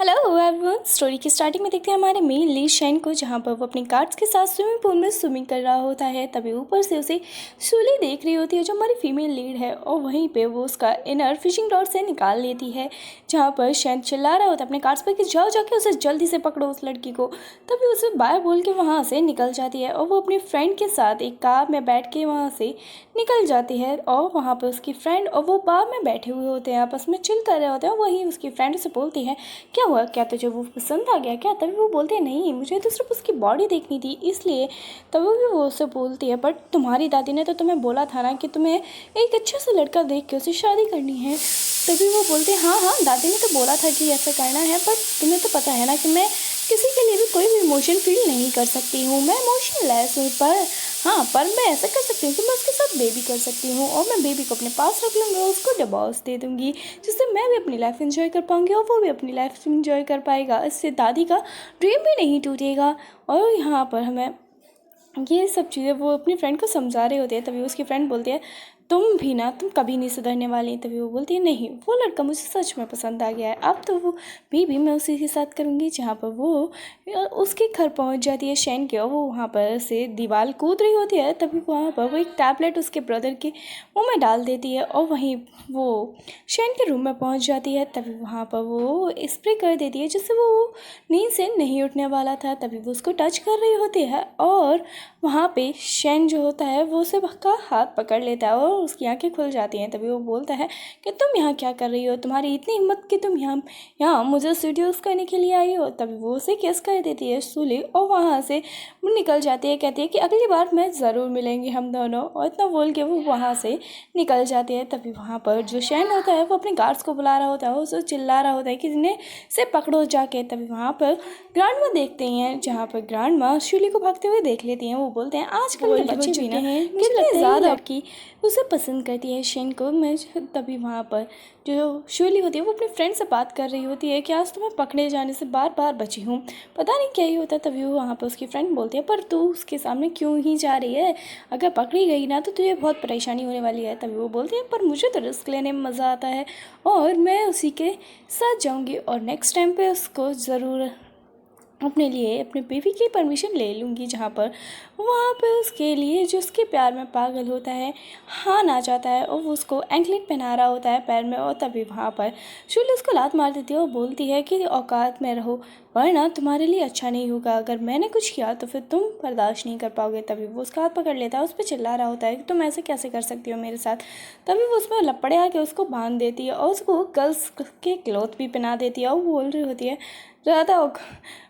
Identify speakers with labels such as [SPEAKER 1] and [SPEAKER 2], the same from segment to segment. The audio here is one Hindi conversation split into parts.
[SPEAKER 1] Hello everyone. स्टोरी की स्टार्टिंग में देखते हैं हमारे मेन लीड शैन को, जहाँ पर वो अपने गार्ड्स के साथ स्विमिंग पूल में स्विमिंग कर रहा होता है। तभी ऊपर से उसे शूली देख रही होती है, जो हमारी फीमेल लीड है, और वहीं पे वो उसका इनर फिशिंग रॉड से निकाल लेती है। जहाँ पर शैन चिल्ला रहा होता है अपने गार्ड्स पर कि जाओ जाके उसे जल्दी से पकड़ो उस लड़की को। तभी उसे बाय बोल के वहाँ से निकल जाती है और वो अपनी फ्रेंड के साथ एक कार में बैठ के वहाँ से निकल जाती है। और वहाँ पर उसकी फ्रेंड और वो बार में बैठे हुए होते हैं, आपस में चिल कर रहे होते हैं। वहीं उसकी फ्रेंड से बोलती है, क्या हुआ, क्या तुझे वो पसंद आ गया क्या? तभी वो बोलते हैं, नहीं मुझे तो सिर्फ उसकी बॉडी देखनी थी इसलिए। तभी भी वो उससे बोलती है, बट तुम्हारी दादी ने तो तुम्हें बोला था ना कि तुम्हें एक अच्छा सा लड़का देख के उससे शादी करनी है। तभी वो बोलते हैं, हाँ हाँ दादी ने तो बोला था कि ऐसा करना है, बट तुम्हें तो पता है ना कि मैं किसी के लिए भी कोई भी इमोशन फील नहीं कर सकती हूँ, मैं इमोशनलेस हूँ। पर मैं ऐसा कर सकती हूँ कि मैं उसके साथ बेबी कर सकती हूँ, और मैं बेबी को अपने पास रख लूँगी और उसको डिवोर्स दे दूँगी, जिससे मैं भी अपनी लाइफ एंजॉय कर पाऊँगी और वो भी अपनी लाइफ एंजॉय कर पाएगा। इससे दादी का ड्रीम भी नहीं टूटेगा। और यहाँ पर हमें ये सब चीज़ें वो अपनी फ्रेंड को समझा रहे होते हैं। तभी उसकी फ्रेंड बोलती है, तुम भी ना, तुम कभी नहीं सुधरने वाली। तभी वो बोलती है, नहीं वो लड़का मुझे सच में पसंद आ गया है, अब तो वो भी मैं उसी के साथ करूँगी। जहाँ पर वो उसके घर पहुँच जाती है शैन के, और वो वहाँ पर से दीवार कूद रही होती है। तभी वहाँ पर वो एक टैबलेट उसके ब्रदर के मुँह में डाल देती है और वहीं वो शैन के रूम में पहुँच जाती है। तभी वहाँ पर वो स्प्रे कर देती है, जिससे वो नींद से नहीं उठने वाला था। तभी वो उसको टच कर रही होती है और वहाँ पे शैन जो होता है वो उसे का हाथ पकड़ लेता है और उसकी आंखें खुल जाती हैं। तभी वो बोलता है कि तुम यहाँ क्या कर रही हो, तुम्हारी इतनी हिम्मत कि तुम यहाँ मुझे सीड्यूस करने के लिए आई हो। तभी वो उसे किस कर देती है सूली, और वहाँ से वो निकल जाती है। कहती है कि अगली बार मैं ज़रूर मिलेंगे हम दोनों, और इतना बोल के वो वहाँ से निकल जाती है। तभी वहाँ पर जो शैन होता है वो अपने गार्ड्स को बुला रहा होता है, उसे चिल्ला रहा होता है कि इन्हें से पकड़ो जाके। तभी वहाँ पर ग्रैंड माँ देखते हैं, जहाँ पर ग्रैंड माँ शूली को भागते हुए देख लेती हैं। वो बोलते हैं, आजकल के बच्चे भी ना कितने ज़्यादा लड़की उसे पसंद करती है शैन को। मैं तभी वहाँ पर जो शूली होती है वो अपनी फ्रेंड से बात कर रही होती है कि आज तुम्हें पकड़े जाने से बार बार बची हूँ, पता नहीं क्या ही होता है। तभी वो वहाँ पर उसकी फ्रेंड बोलती है, पर तू उसके सामने क्यों ही जा रही है, अगर पकड़ी गई ना तो तुझे बहुत परेशानी होने वाली है। तभी वो बोलती है, पर मुझे तो रिस्क लेने में मज़ा आता है और मैं उसी के साथ जाऊँगी, और नेक्स्ट टाइम पे उसको ज़रूर अपने लिए अपने बेबी की परमिशन ले लूँगी। जहाँ पर वहाँ पे उसके लिए जो उसके प्यार में पागल होता है हाँ आ जाता है, और वो उसको एंकलेट पहना रहा होता है पैर में। और तभी वहाँ पर शूली उसको लात मार देती है और बोलती है कि औकात में रहो, वरना तुम्हारे लिए अच्छा नहीं होगा, अगर मैंने कुछ किया तो फिर तुम बर्दाश्त नहीं कर पाओगे। तभी वो उसका हाथ पकड़ लेता है, उस पर चिल्ला रहा होता है कि तुम ऐसे कैसे कर सकती हो मेरे साथ। तभी वो उसमें लपड़े आके उसको बांध देती है और उसको गर्ल्स के क्लॉथ भी पहना देती है, और वो बोल रही होती है, ज़्यादा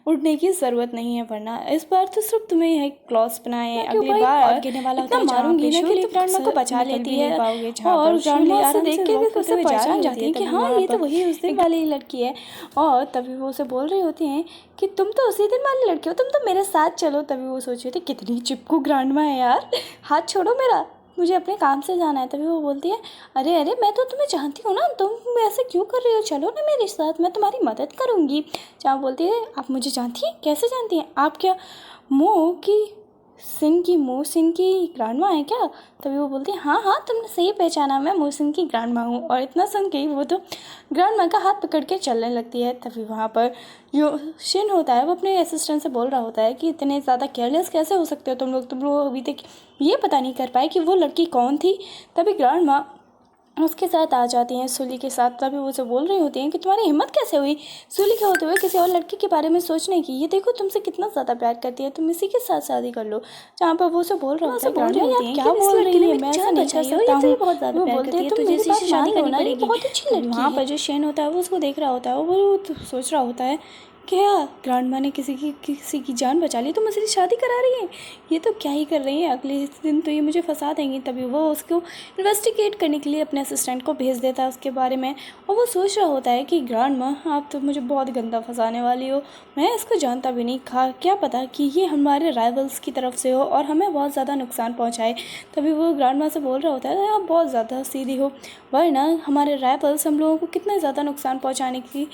[SPEAKER 1] उड़ने की ज़रूरत नहीं है, वरना इस बार तो सिर्फ तुम्हें यह क्लॉथ्स बनाए हैं, अगली बार गिरने वाला इतना मारूंगी ना कि ग्रैंड माँ को बचा लेती है, और ग्रैंड माँ से देख के भी उसे पहचान जाती है कि हाँ ये तो वही उस दिन वाली लड़की है। और तभी वो उसे बोल रही होती हैं कि तुम तो उसी दिन वाली लड़की हो, तुम तो मेरे साथ चलो। तभी वो सोच रही थी, कितनी चिपकू ग्रैंड माँ है यार, हाथ छोड़ो मेरा, मुझे अपने काम से जाना है। तभी वो बोलती है, अरे अरे मैं तो तुम्हें जानती हूँ ना, तुम ऐसे क्यों कर रही हो, चलो ना मेरे साथ, मैं तुम्हारी मदद करूँगी। जहाँ बोलती है, आप मुझे जानती हैं? कैसे जानती हैं आप? क्या मोहसिन की ग्रैंड माँ है क्या? तभी वो बोलती है, हाँ हाँ तुमने सही पहचाना, मैं मोहसिन की ग्रैंड माँ हूँ। और इतना सुन के वो तो ग्रैंड माँ का हाथ पकड़ के चलने लगती है। तभी वहाँ पर जो शिन होता है वो अपने असिस्टेंट से बोल रहा होता है कि इतने ज़्यादा केयरलेस कैसे हो सकते हो तुम लोग अभी तक ये पता नहीं कर पाए कि वो लड़की कौन थी। तभी ग्रैंड माँ उसके साथ आ जाती हैं, सूली के साथ। तभी वो उसे बोल रही होती हैं कि तुम्हारी हिम्मत कैसे हुई सूली के होते हुए किसी और लड़की के बारे में सोचने की, ये देखो तुमसे कितना ज़्यादा प्यार करती है, तुम इसी के साथ शादी कर लो। जहाँ पर वो उसे बोल रहा होता है, क्या बोल रही है, मैं ऐसा नहीं कर सकता हूँ। वो बोलते हैं, तुम मेरी बात मान लो ना, ये बहुत अच्छी लड़की है। वहाँ पर जो शैन होता है वो उसको देख रहा होता है, वो सोच रहा होता है, क्या ग्रैंड माँ ने किसी की जान बचा ली तो मुझसे शादी करा रही है, ये तो क्या ही कर रही है, अगले दिन तो ये मुझे फंसा देंगी। तभी वो उसको इन्वेस्टिगेट करने के लिए अपने असिस्टेंट को भेज देता है उसके बारे में। और वो सोच रहा होता है कि ग्रैंड माँ आप तो मुझे बहुत गंदा फंसाने वाली हो, मैं इसको जानता भी नहीं, क्या पता कि ये हमारे राइवल्स की तरफ से हो और हमें बहुत ज़्यादा नुकसान पहुँचाए। तभी वो ग्रैंड माँ से बोल रहा होता है, आप बहुत ज़्यादा सीधी हो, वरना हमारे राइवल्स हम लोगों को कितना ज़्यादा नुकसान पहुँचाने की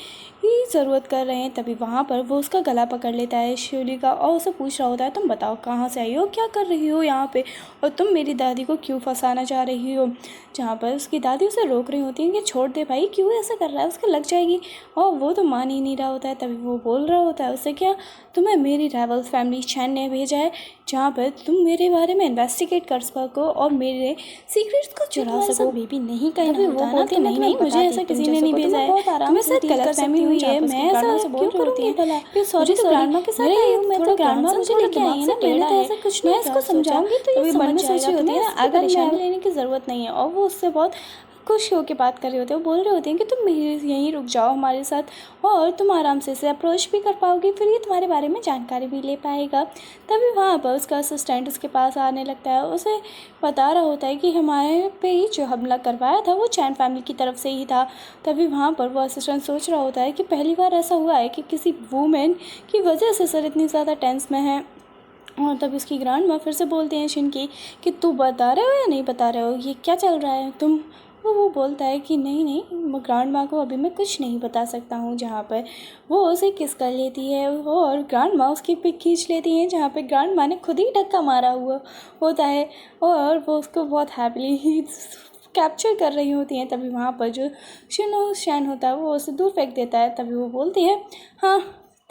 [SPEAKER 1] ज़रूरत कर रहे हैं। तभी वहाँ पर वो उसका गला पकड़ लेता है शिवली का और उसे पूछ रहा होता है, तुम बताओ कहाँ से आई हो, क्या कर रही हो यहाँ पे, और तुम मेरी दादी को क्यों फंसाना चाह रही हो। जहाँ पर उसकी दादी उसे रोक रही होती है कि छोड़ दे भाई, क्यों ऐसा कर रहा है, उसको लग जाएगी। और वो तो मान ही नहीं रहा होता है। तभी वो बोल रहा होता है उससे, क्या तुम्हें मेरी राइवल फैमिली शैन ने भेजा है जहाँ पर तुम मेरे बारे में इन्वेस्टिगेट कर सको और मेरे सीक्रेट्स को चुरा सको। बेबी नहीं कहना होता है ना, तो नहीं नहीं मुझे ऐसा किसी ने नहीं भेजा है, तुम्हें शायद गलतफहमी हुई है, मैं ऐसा क्यों करूँगी भला, सॉरी तो ग्रैंडमा के साथ आई हूँ मैं, तो ग्रैंडमा मुझे लेके आई है ना, मैंने तो ऐसा कुछ नहीं, मैं इसको समझाऊंगी तो ये समझ जाएगा, तुम्हें अगर परेशानी लेने की ज़रूरत नहीं है। और वो उससे बहुत खुश होकर बात कर रहे होते हैं, वो बोल रहे होते हैं कि तुम मेरे यहीं रुक जाओ हमारे साथ और तुम आराम से इसे अप्रोच भी कर पाओगे, फिर ये तुम्हारे बारे में जानकारी भी ले पाएगा। तभी वहाँ पर उसका असिस्टेंट उसके पास आने लगता है, उसे बता रहा होता है कि हमारे पे ही जो हमला करवाया था वो चैन फैमिली की तरफ से ही था। तभी वहाँ पर वो असिस्टेंट सोच रहा होता है कि पहली बार ऐसा हुआ है कि किसी वूमेन की वजह से सर इतनी ज़्यादा टेंस में है। और तब उसकी ग्रैंड माँ फिर से बोलते हैं शिन की कि तू बता रहे हो या नहीं बता रहे हो, ये क्या चल रहा है तुम। वो बोलता है कि नहीं नहीं, ग्रैंड माँ को अभी मैं कुछ नहीं बता सकता हूँ। जहाँ पर वो उसे किस कर लेती है और ग्रैंड माँ उसकी पिक खींच लेती है, जहाँ पे ग्रैंड माँ ने खुद ही धक्का मारा हुआ होता है और वो उसको बहुत हैप्पीली ही कैप्चर कर रही होती हैं। तभी वहाँ पर जो शैन होता है वो उसे दूर फेंक देता है। तभी वो बोलती है, हाँ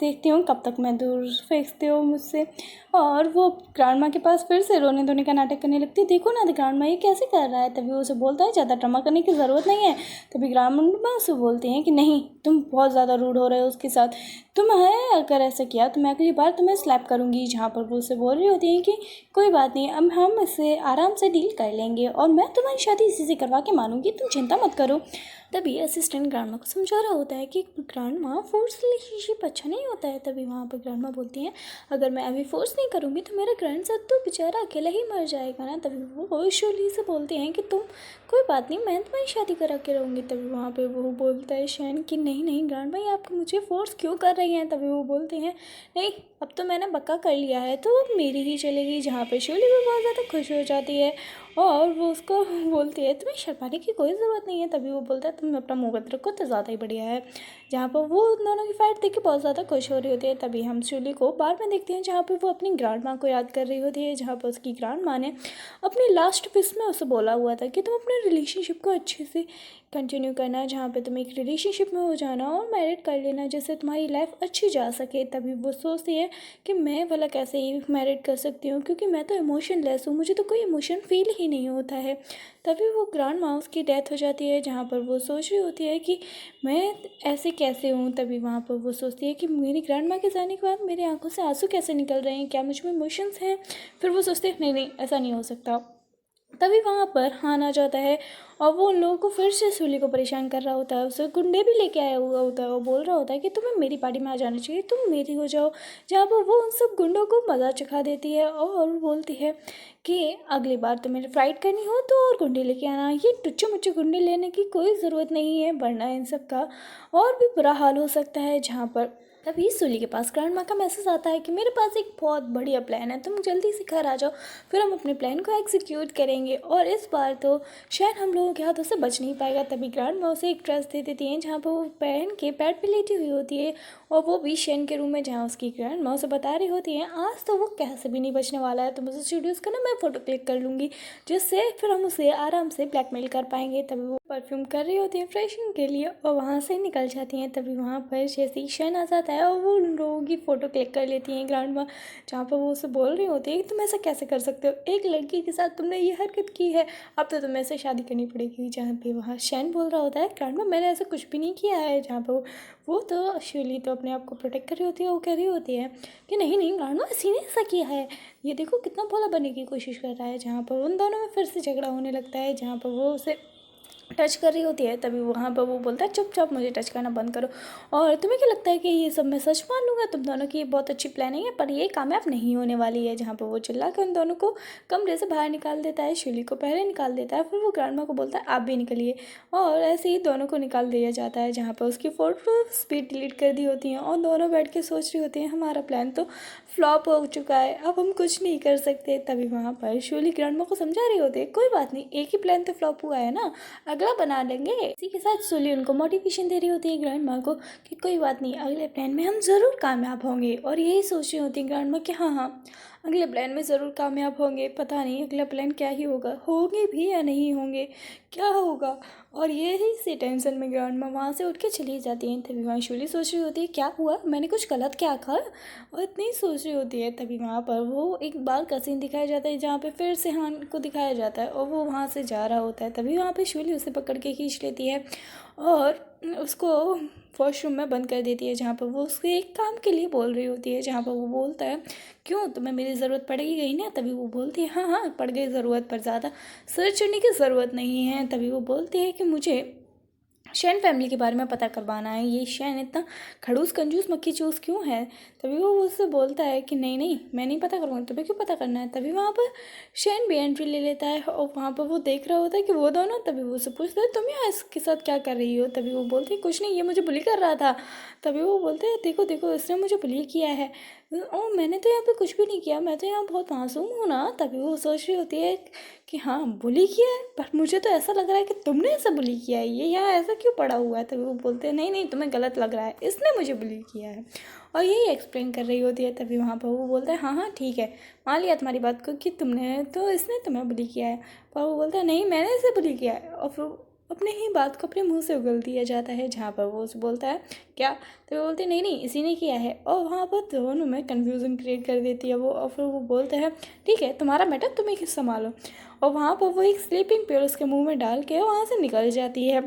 [SPEAKER 1] देखती हूँ कब तक मैं दूर फेंकते हो मुझसे। और वो ग्रैंड माँ के पास फिर से रोने धोने का नाटक करने लगती है, देखो ना ग्रैंड माँ ये कैसे कर रहा है। तभी वो उसे बोलता है ज़्यादा ड्रामा करने की ज़रूरत नहीं है। तभी ग्रैंड माँ उसे बोलती हैं कि नहीं, तुम बहुत ज़्यादा रूड हो रहे हो उसके साथ, तुम्हें अगर ऐसा किया तो मैं अगली बार तुम्हें स्लैप करूँगी। जहाँ पर वो उसे बोल रही होती हैं कि कोई बात नहीं, अब हम इसे आराम से डील कर लेंगे और मैं तुम्हारी शादी इसी से करवा के मानूंगी, तुम चिंता मत करो। तभी असिस्टेंट ग्रैंड माँ को समझा रहा होता है कि ग्रैंड माँ फोर्स रिलेशनशिप अच्छा नहीं होता है। तभी वहाँ पर ग्रैंड माँ बोलती हैं, अगर मैं अभी फोर्स नहीं करूँगी तो मेरा ग्रैंड सन तो बेचारा अकेला ही मर जाएगा ना। तभी वो शोली से बोलते हैं कि तुम कोई बात नहीं, मैं तुम्हारी शादी करा के रहूँगी। तभी वहाँ पे वो बोलता है शैन कि नहीं नहीं ग्रैंड भाई, आप मुझे फोर्स क्यों कर रही हैं। तभी वो बोलते हैं, नहीं अब तो मैंने पक्का कर लिया है तो अब मेरी ही चलेगी। जहाँ पे शोली भी बहुत ज़्यादा खुश हो जाती है और वो उसको बोलती है तुम्हें शर्माने की कोई ज़रूरत नहीं है। तभी वो बोलता है तुम अपना मुँह बंद रखो तो ज़्यादा ही बढ़िया है। जहाँ पर वो उन दोनों की फाइट देख के बहुत ज़्यादा खुश हो रही होती है। तभी हम शोली को बार में देखते हैं जहाँ पर वो अपनी ग्रैंड माँ को याद कर रही होती है, जहाँ पर उसकी ग्रैंड माँ ने अपनी लास्ट विश में उसे बोला हुआ था कि तुम अपने रिलेशनशिप को अच्छे से कंटिन्यू करना, जहाँ पे तुम एक रिलेशनशिप में हो जाना और मैरिड कर लेना जिससे तुम्हारी लाइफ अच्छी जा सके। तभी वो सोचती है कि मैं भला कैसे ही मैरिड कर सकती हूँ, क्योंकि मैं तो इमोशनलेस हूँ, मुझे तो कोई इमोशन फील ही नहीं होता है। तभी वो ग्रैंड माउस की डेथ हो जाती है, जहाँ पर वो सोच रही होती है कि मैं ऐसे कैसे हूँ। तभी वहाँ पर वो सोचती है कि मेरी ग्रैंड माँ के जाने के बाद मेरी आंखों से आंसू कैसे निकल रहे हैं, क्या मुझ में इमोशंस हैं। फिर वो सोचते हैं नहीं नहीं ऐसा नहीं हो सकता। तभी वहाँ पर हान आ जाता है और वो उन लोगों को फिर से सूली को परेशान कर रहा होता है, उसे गुंडे भी लेके आया हुआ होता है। वो बोल रहा होता है कि तुम्हें मेरी पार्टी में आ जाना चाहिए, तुम मेरी हो जाओ। जहाँ पर वो उन सब गुंडों को मज़ा चखा देती है और बोलती है कि अगली बार तुम्हें फाइट करनी हो तो और गुंडे लेके आना, ये टुच्चे मुच्चे गुंडे लेने की कोई ज़रूरत नहीं है, वरना इन सब का और भी बुरा हाल हो सकता है। जहाँ पर तभी सूली के पास ग्रैंड माँ का मैसेज आता है कि मेरे पास एक बहुत बढ़िया प्लान है, तुम जल्दी से घर आ जाओ, फिर हम अपने प्लान को एग्जीक्यूट करेंगे और इस बार तो शायद हम लोगों के हाथों से बच नहीं पाएगा। तभी ग्रैंड माँ उसे एक ड्रेस दे देती हैं जहाँ पर वो पहन के बेड पे लेटी हुई होती है और वो भी शैन के रूम में, जहाँ उसकी ग्रैंड माँ उसे बता रही होती हैं आज तो वो कैसे भी नहीं बचने वाला है, तुम उसे सीड्यूस करना, मैं फ़ोटो क्लिक कर लूँगी जिससे फिर हम उसे आराम से ब्लैकमेल कर पाएंगे। तभी वो परफ्यूम कर रही होती है फ्रेशनिंग के लिए और वहाँ से निकल जाती हैं। तभी वहाँ पर जैसे ही शैन आ जाता है और वो उन लोगों की फ़ोटो क्लिक कर लेती हैं ग्रैंड माँ, जहाँ पर वो उसे बोल रही होती है कि तुम ऐसा कैसे कर सकते हो, एक लड़की के साथ तुमने ये हरकत की है, अब तो तुम्हें ऐसे शादी करनी पड़ेगी। जहाँ पे वहाँ शैन बोल रहा होता है ग्रैंड माँ मैंने ऐसा कुछ भी नहीं किया है। जहाँ पर वो तो शूली तो अपने आप को प्रोटेक्ट कर रही होती है, वो कह रही होती है कि नहीं नहीं ग्रैंड माँ इसी ने ऐसा किया है, ये देखो कितना भोला बनने की कोशिश कर रहा है। जहाँ पर उन दोनों में फिर से झगड़ा होने लगता है, जहाँ पर वो उसे टच कर रही होती है। तभी वहाँ पर वो बोलता है चुपचाप मुझे टच करना बंद करो, और तुम्हें क्या लगता है कि ये सब मैं सच मान लूँगा, तुम दोनों की बहुत अच्छी प्लानिंग है पर ये कामयाब नहीं होने वाली है। जहाँ पर वो चिल्ला के उन दोनों को कमरे से बाहर निकाल देता है, शूली को पहले निकाल देता है, फिर वो ग्रैंडमा को बोलता है आप भी निकलिए, और ऐसे ही दोनों को निकाल दिया जाता है। जहाँ पर उसकी फोटोज भी डिलीट कर दी होती हैं और दोनों बैठ के सोच रही होती हैं हमारा प्लान तो फ्लॉप हो चुका है, अब हम कुछ नहीं कर सकते। तभी वहाँ पर शूली ग्रैंडमा को समझा रही होती है कोई बात नहीं, एक ही प्लान तो फ्लॉप हुआ है ना, अगला बना लेंगे। इसी के साथ सूली उनको मोटिवेशन दे रही होती है ग्रैंड माँ को कि कोई बात नहीं, अगले प्लान में हम ज़रूर कामयाब होंगे। और यही सोच रही होती है ग्रैंड माँ कि हाँ हाँ अगले प्लान में ज़रूर कामयाब होंगे, पता नहीं अगला प्लान क्या ही होगा, होंगे भी या नहीं होंगे, क्या होगा। और यही सी टेंशन में ग्रैंड माँ वहाँ से उठ के चली जाती हैं। तभी वहाँ शूली सोच रही होती है क्या हुआ, मैंने कुछ गलत क्या कहा, और इतनी सोच रही होती है। तभी वहाँ पर वो एक बार का सीन दिखाया जाता है जहाँ पे फिर से हान को दिखाया जाता है और वो वहाँ से जा रहा होता है। तभी वहाँ पे शूली उसे पकड़ के खींच लेती है और उसको वॉशरूम में बंद कर देती है, जहाँ पर वो उसके एक काम के लिए बोल रही होती है। जहाँ पर वो बोलता है क्यों, तुम्हें मेरी ज़रूरत पड़ेगी गई ना। तभी वो बोलती है हाँ हाँ पड़ गई ज़रूरत, पर ज़्यादा सर चढ़ने की ज़रूरत नहीं है। तभी वो बोलती है कि मुझे शैन फैमिली के बारे में पता करवाना है, ये शैन इतना खड़ूस कंजूस मक्खी चूस क्यों है। तभी वो उससे बोलता है कि नहीं नहीं मैं नहीं पता करूँगा, तुम्हें क्यों पता करना है। तभी वहाँ पर शैन भी एंट्री ले लेता है और वहाँ पर वो देख रहा होता है कि वो दोनों। तभी वो उससे पूछता है तुम यहाँ इसके साथ क्या कर रही हो। तभी वो बोलती है कुछ नहीं, ये मुझे बुली कर रहा था। तभी वो बोलते हैं देखो देखो इसने मुझे बुली किया है। ओ मैंने तो यहाँ पे कुछ भी नहीं किया, मैं तो यहाँ बहुत मासूम हूँ ना। तभी वो सोच रही होती है कि हाँ बुली किया है, पर मुझे तो ऐसा लग रहा है कि तुमने ऐसा बुली किया है, ये यहाँ ऐसा क्यों पड़ा हुआ है। तभी वो बोलते हैं नहीं नहीं तुम्हें गलत लग रहा है, इसने मुझे बुली किया है। और यही एक्सप्लेन कर रही होती है। तभी वहाँ पर वो बोलता है हाँ हाँ ठीक है मान लिया तुम्हारी बात को कि तुमने तो इसने तुम्हें बुली किया है। पर वो बोलता है नहीं मैंने इसे बुली किया है। और फिर अपने ही बात को अपने मुंह से उगल दिया जाता है, जहाँ पर वो उसे बोलता है क्या। तो वो बोलते नहीं नहीं इसी ने किया है। और वहाँ पर दोनों में कन्फ्यूज़न क्रिएट कर देती है वो। और फिर वो बोलते हैं ठीक है तुम्हारा मैटर तुम ही संभालो। और वहाँ पर वो एक स्लीपिंग पिल उसके मुंह में डाल के वहाँ से निकल जाती है,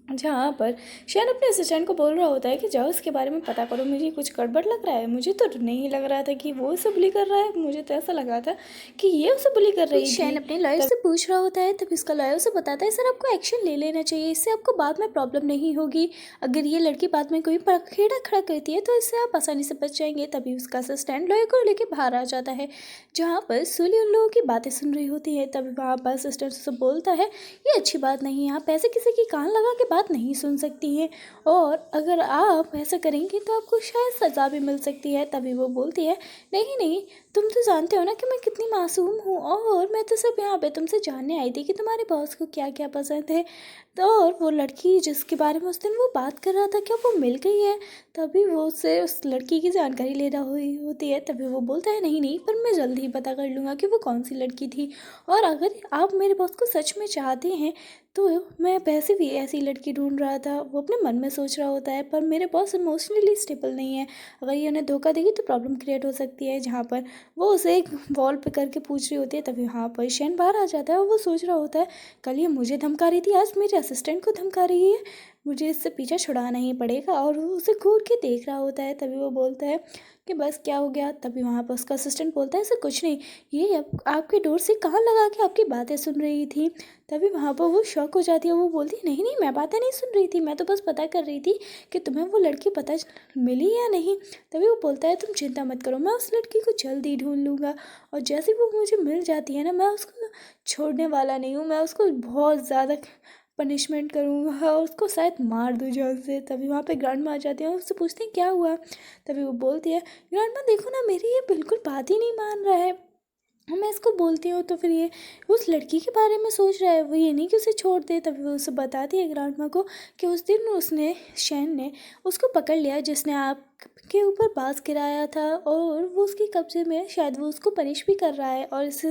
[SPEAKER 1] जहाँ पर शैन अपने असिस्टेंट को बोल रहा होता है कि जाओ इसके बारे में पता करो, मुझे कुछ गड़बड़ लग रहा है। मुझे तो नहीं लग रहा था कि वो उसे बुली कर रहा है, मुझे तो ऐसा लगा था कि ये उसे बुली कर रही थी। शैन अपने लॉयर से पूछ रहा होता है। तभी उसका लॉयर उसे बताता है सर आपको एक्शन ले लेना चाहिए, इससे आपको बाद में प्रॉब्लम नहीं होगी। अगर ये लड़की बाद में कोई खेड़ा खड़ा करती है तो इससे आप आसानी से बच जाएंगे। तभी उसका असिस्टेंट लॉयर को लेकर बाहर आ जाता है, जहाँ पर सूली उन लोगों की बातें सुन रही होती है। तभी वहाँ पर असिस्टेंट उसे बोलता है ये अच्छी बात नहीं है, आप ऐसे किसी की कान लगा के बात नहीं सुन सकती हैं, और अगर आप ऐसा करेंगी तो आपको शायद सज़ा भी मिल सकती है। तभी वो बोलती है नहीं नहीं तुम तो जानते हो ना कि मैं कितनी मासूम हूँ, और मैं तो सिर्फ यहाँ पे तुमसे जानने आई थी कि तुम्हारे बॉस को क्या क्या पसंद है। तो और वो लड़की जिसके बारे में उस दिन वो बात कर रहा था क्या वो मिल गई है। तभी वो उससे उस लड़की की जानकारी ले रहा हुई होती है। तभी वो बोलता है नहीं नहीं पर मैं जल्दी ही पता कर लूँगा कि वो कौन सी लड़की थी, और अगर आप मेरे बॉस को सच में चाहते हैं तो मैं वैसे भी ऐसी लड़की ढूंढ रहा था। वो अपने मन में सोच रहा होता है, पर मेरे बॉस इमोशनली स्टेबल नहीं है, अगर ये उन्हें धोखा देगी तो प्रॉब्लम क्रिएट हो सकती है। जहाँ पर वो उसे एक वॉल पे करके पूछ रही होती है। तभी वहाँ पर शैन बाहर आ जाता है और वो सोच रहा होता है कल ये मुझे धमका रही थी, आज मेरे असिस्टेंट को धमका रही है, मुझे इससे पीछा छुड़ाना ही पड़ेगा। और वो उसे घूर के देख रहा होता है। तभी वो बोलता है कि बस क्या हो गया। तभी वहाँ पर उसका असिस्टेंट बोलता है ऐसा कुछ नहीं, ये आपके डोर से कान लगा के आपकी बातें सुन रही थी। तभी वहाँ पर वो शॉक हो जाती है, वो बोलती है नहीं नहीं मैं बातें नहीं सुन रही थी, मैं तो बस पता कर रही थी कि तुम्हें वो लड़की पता मिली या नहीं। तभी वो बोलता है तुम चिंता मत करो, मैं उस लड़की को जल्दी ढूंढ लूँगा, और जैसे वो मुझे मिल जाती है ना मैं उसको छोड़ने वाला नहीं हूँ, मैं उसको बहुत ज़्यादा पनिशमेंट करूँगा और उसको शायद मार दूँ जान से। तभी वहाँ पे ग्रैंड माँ आ जाती है और उससे पूछती हैं क्या हुआ। तभी वो बोलती है ग्रैंड माँ देखो ना मेरी ये बिल्कुल बात ही नहीं मान रहा है, मैं इसको बोलती हूँ तो फिर ये उस लड़की के बारे में सोच रहा है, वो ये नहीं कि उसे छोड़ दे। तभी वो उसे बताती है ग्रैंड माँ को कि उस दिन उसने शैन ने उसको पकड़ लिया जिसने आपके ऊपर बाज गिराया था, और वो उसके कब्जे में, शायद वो उसको पनिश भी कर रहा है। और इस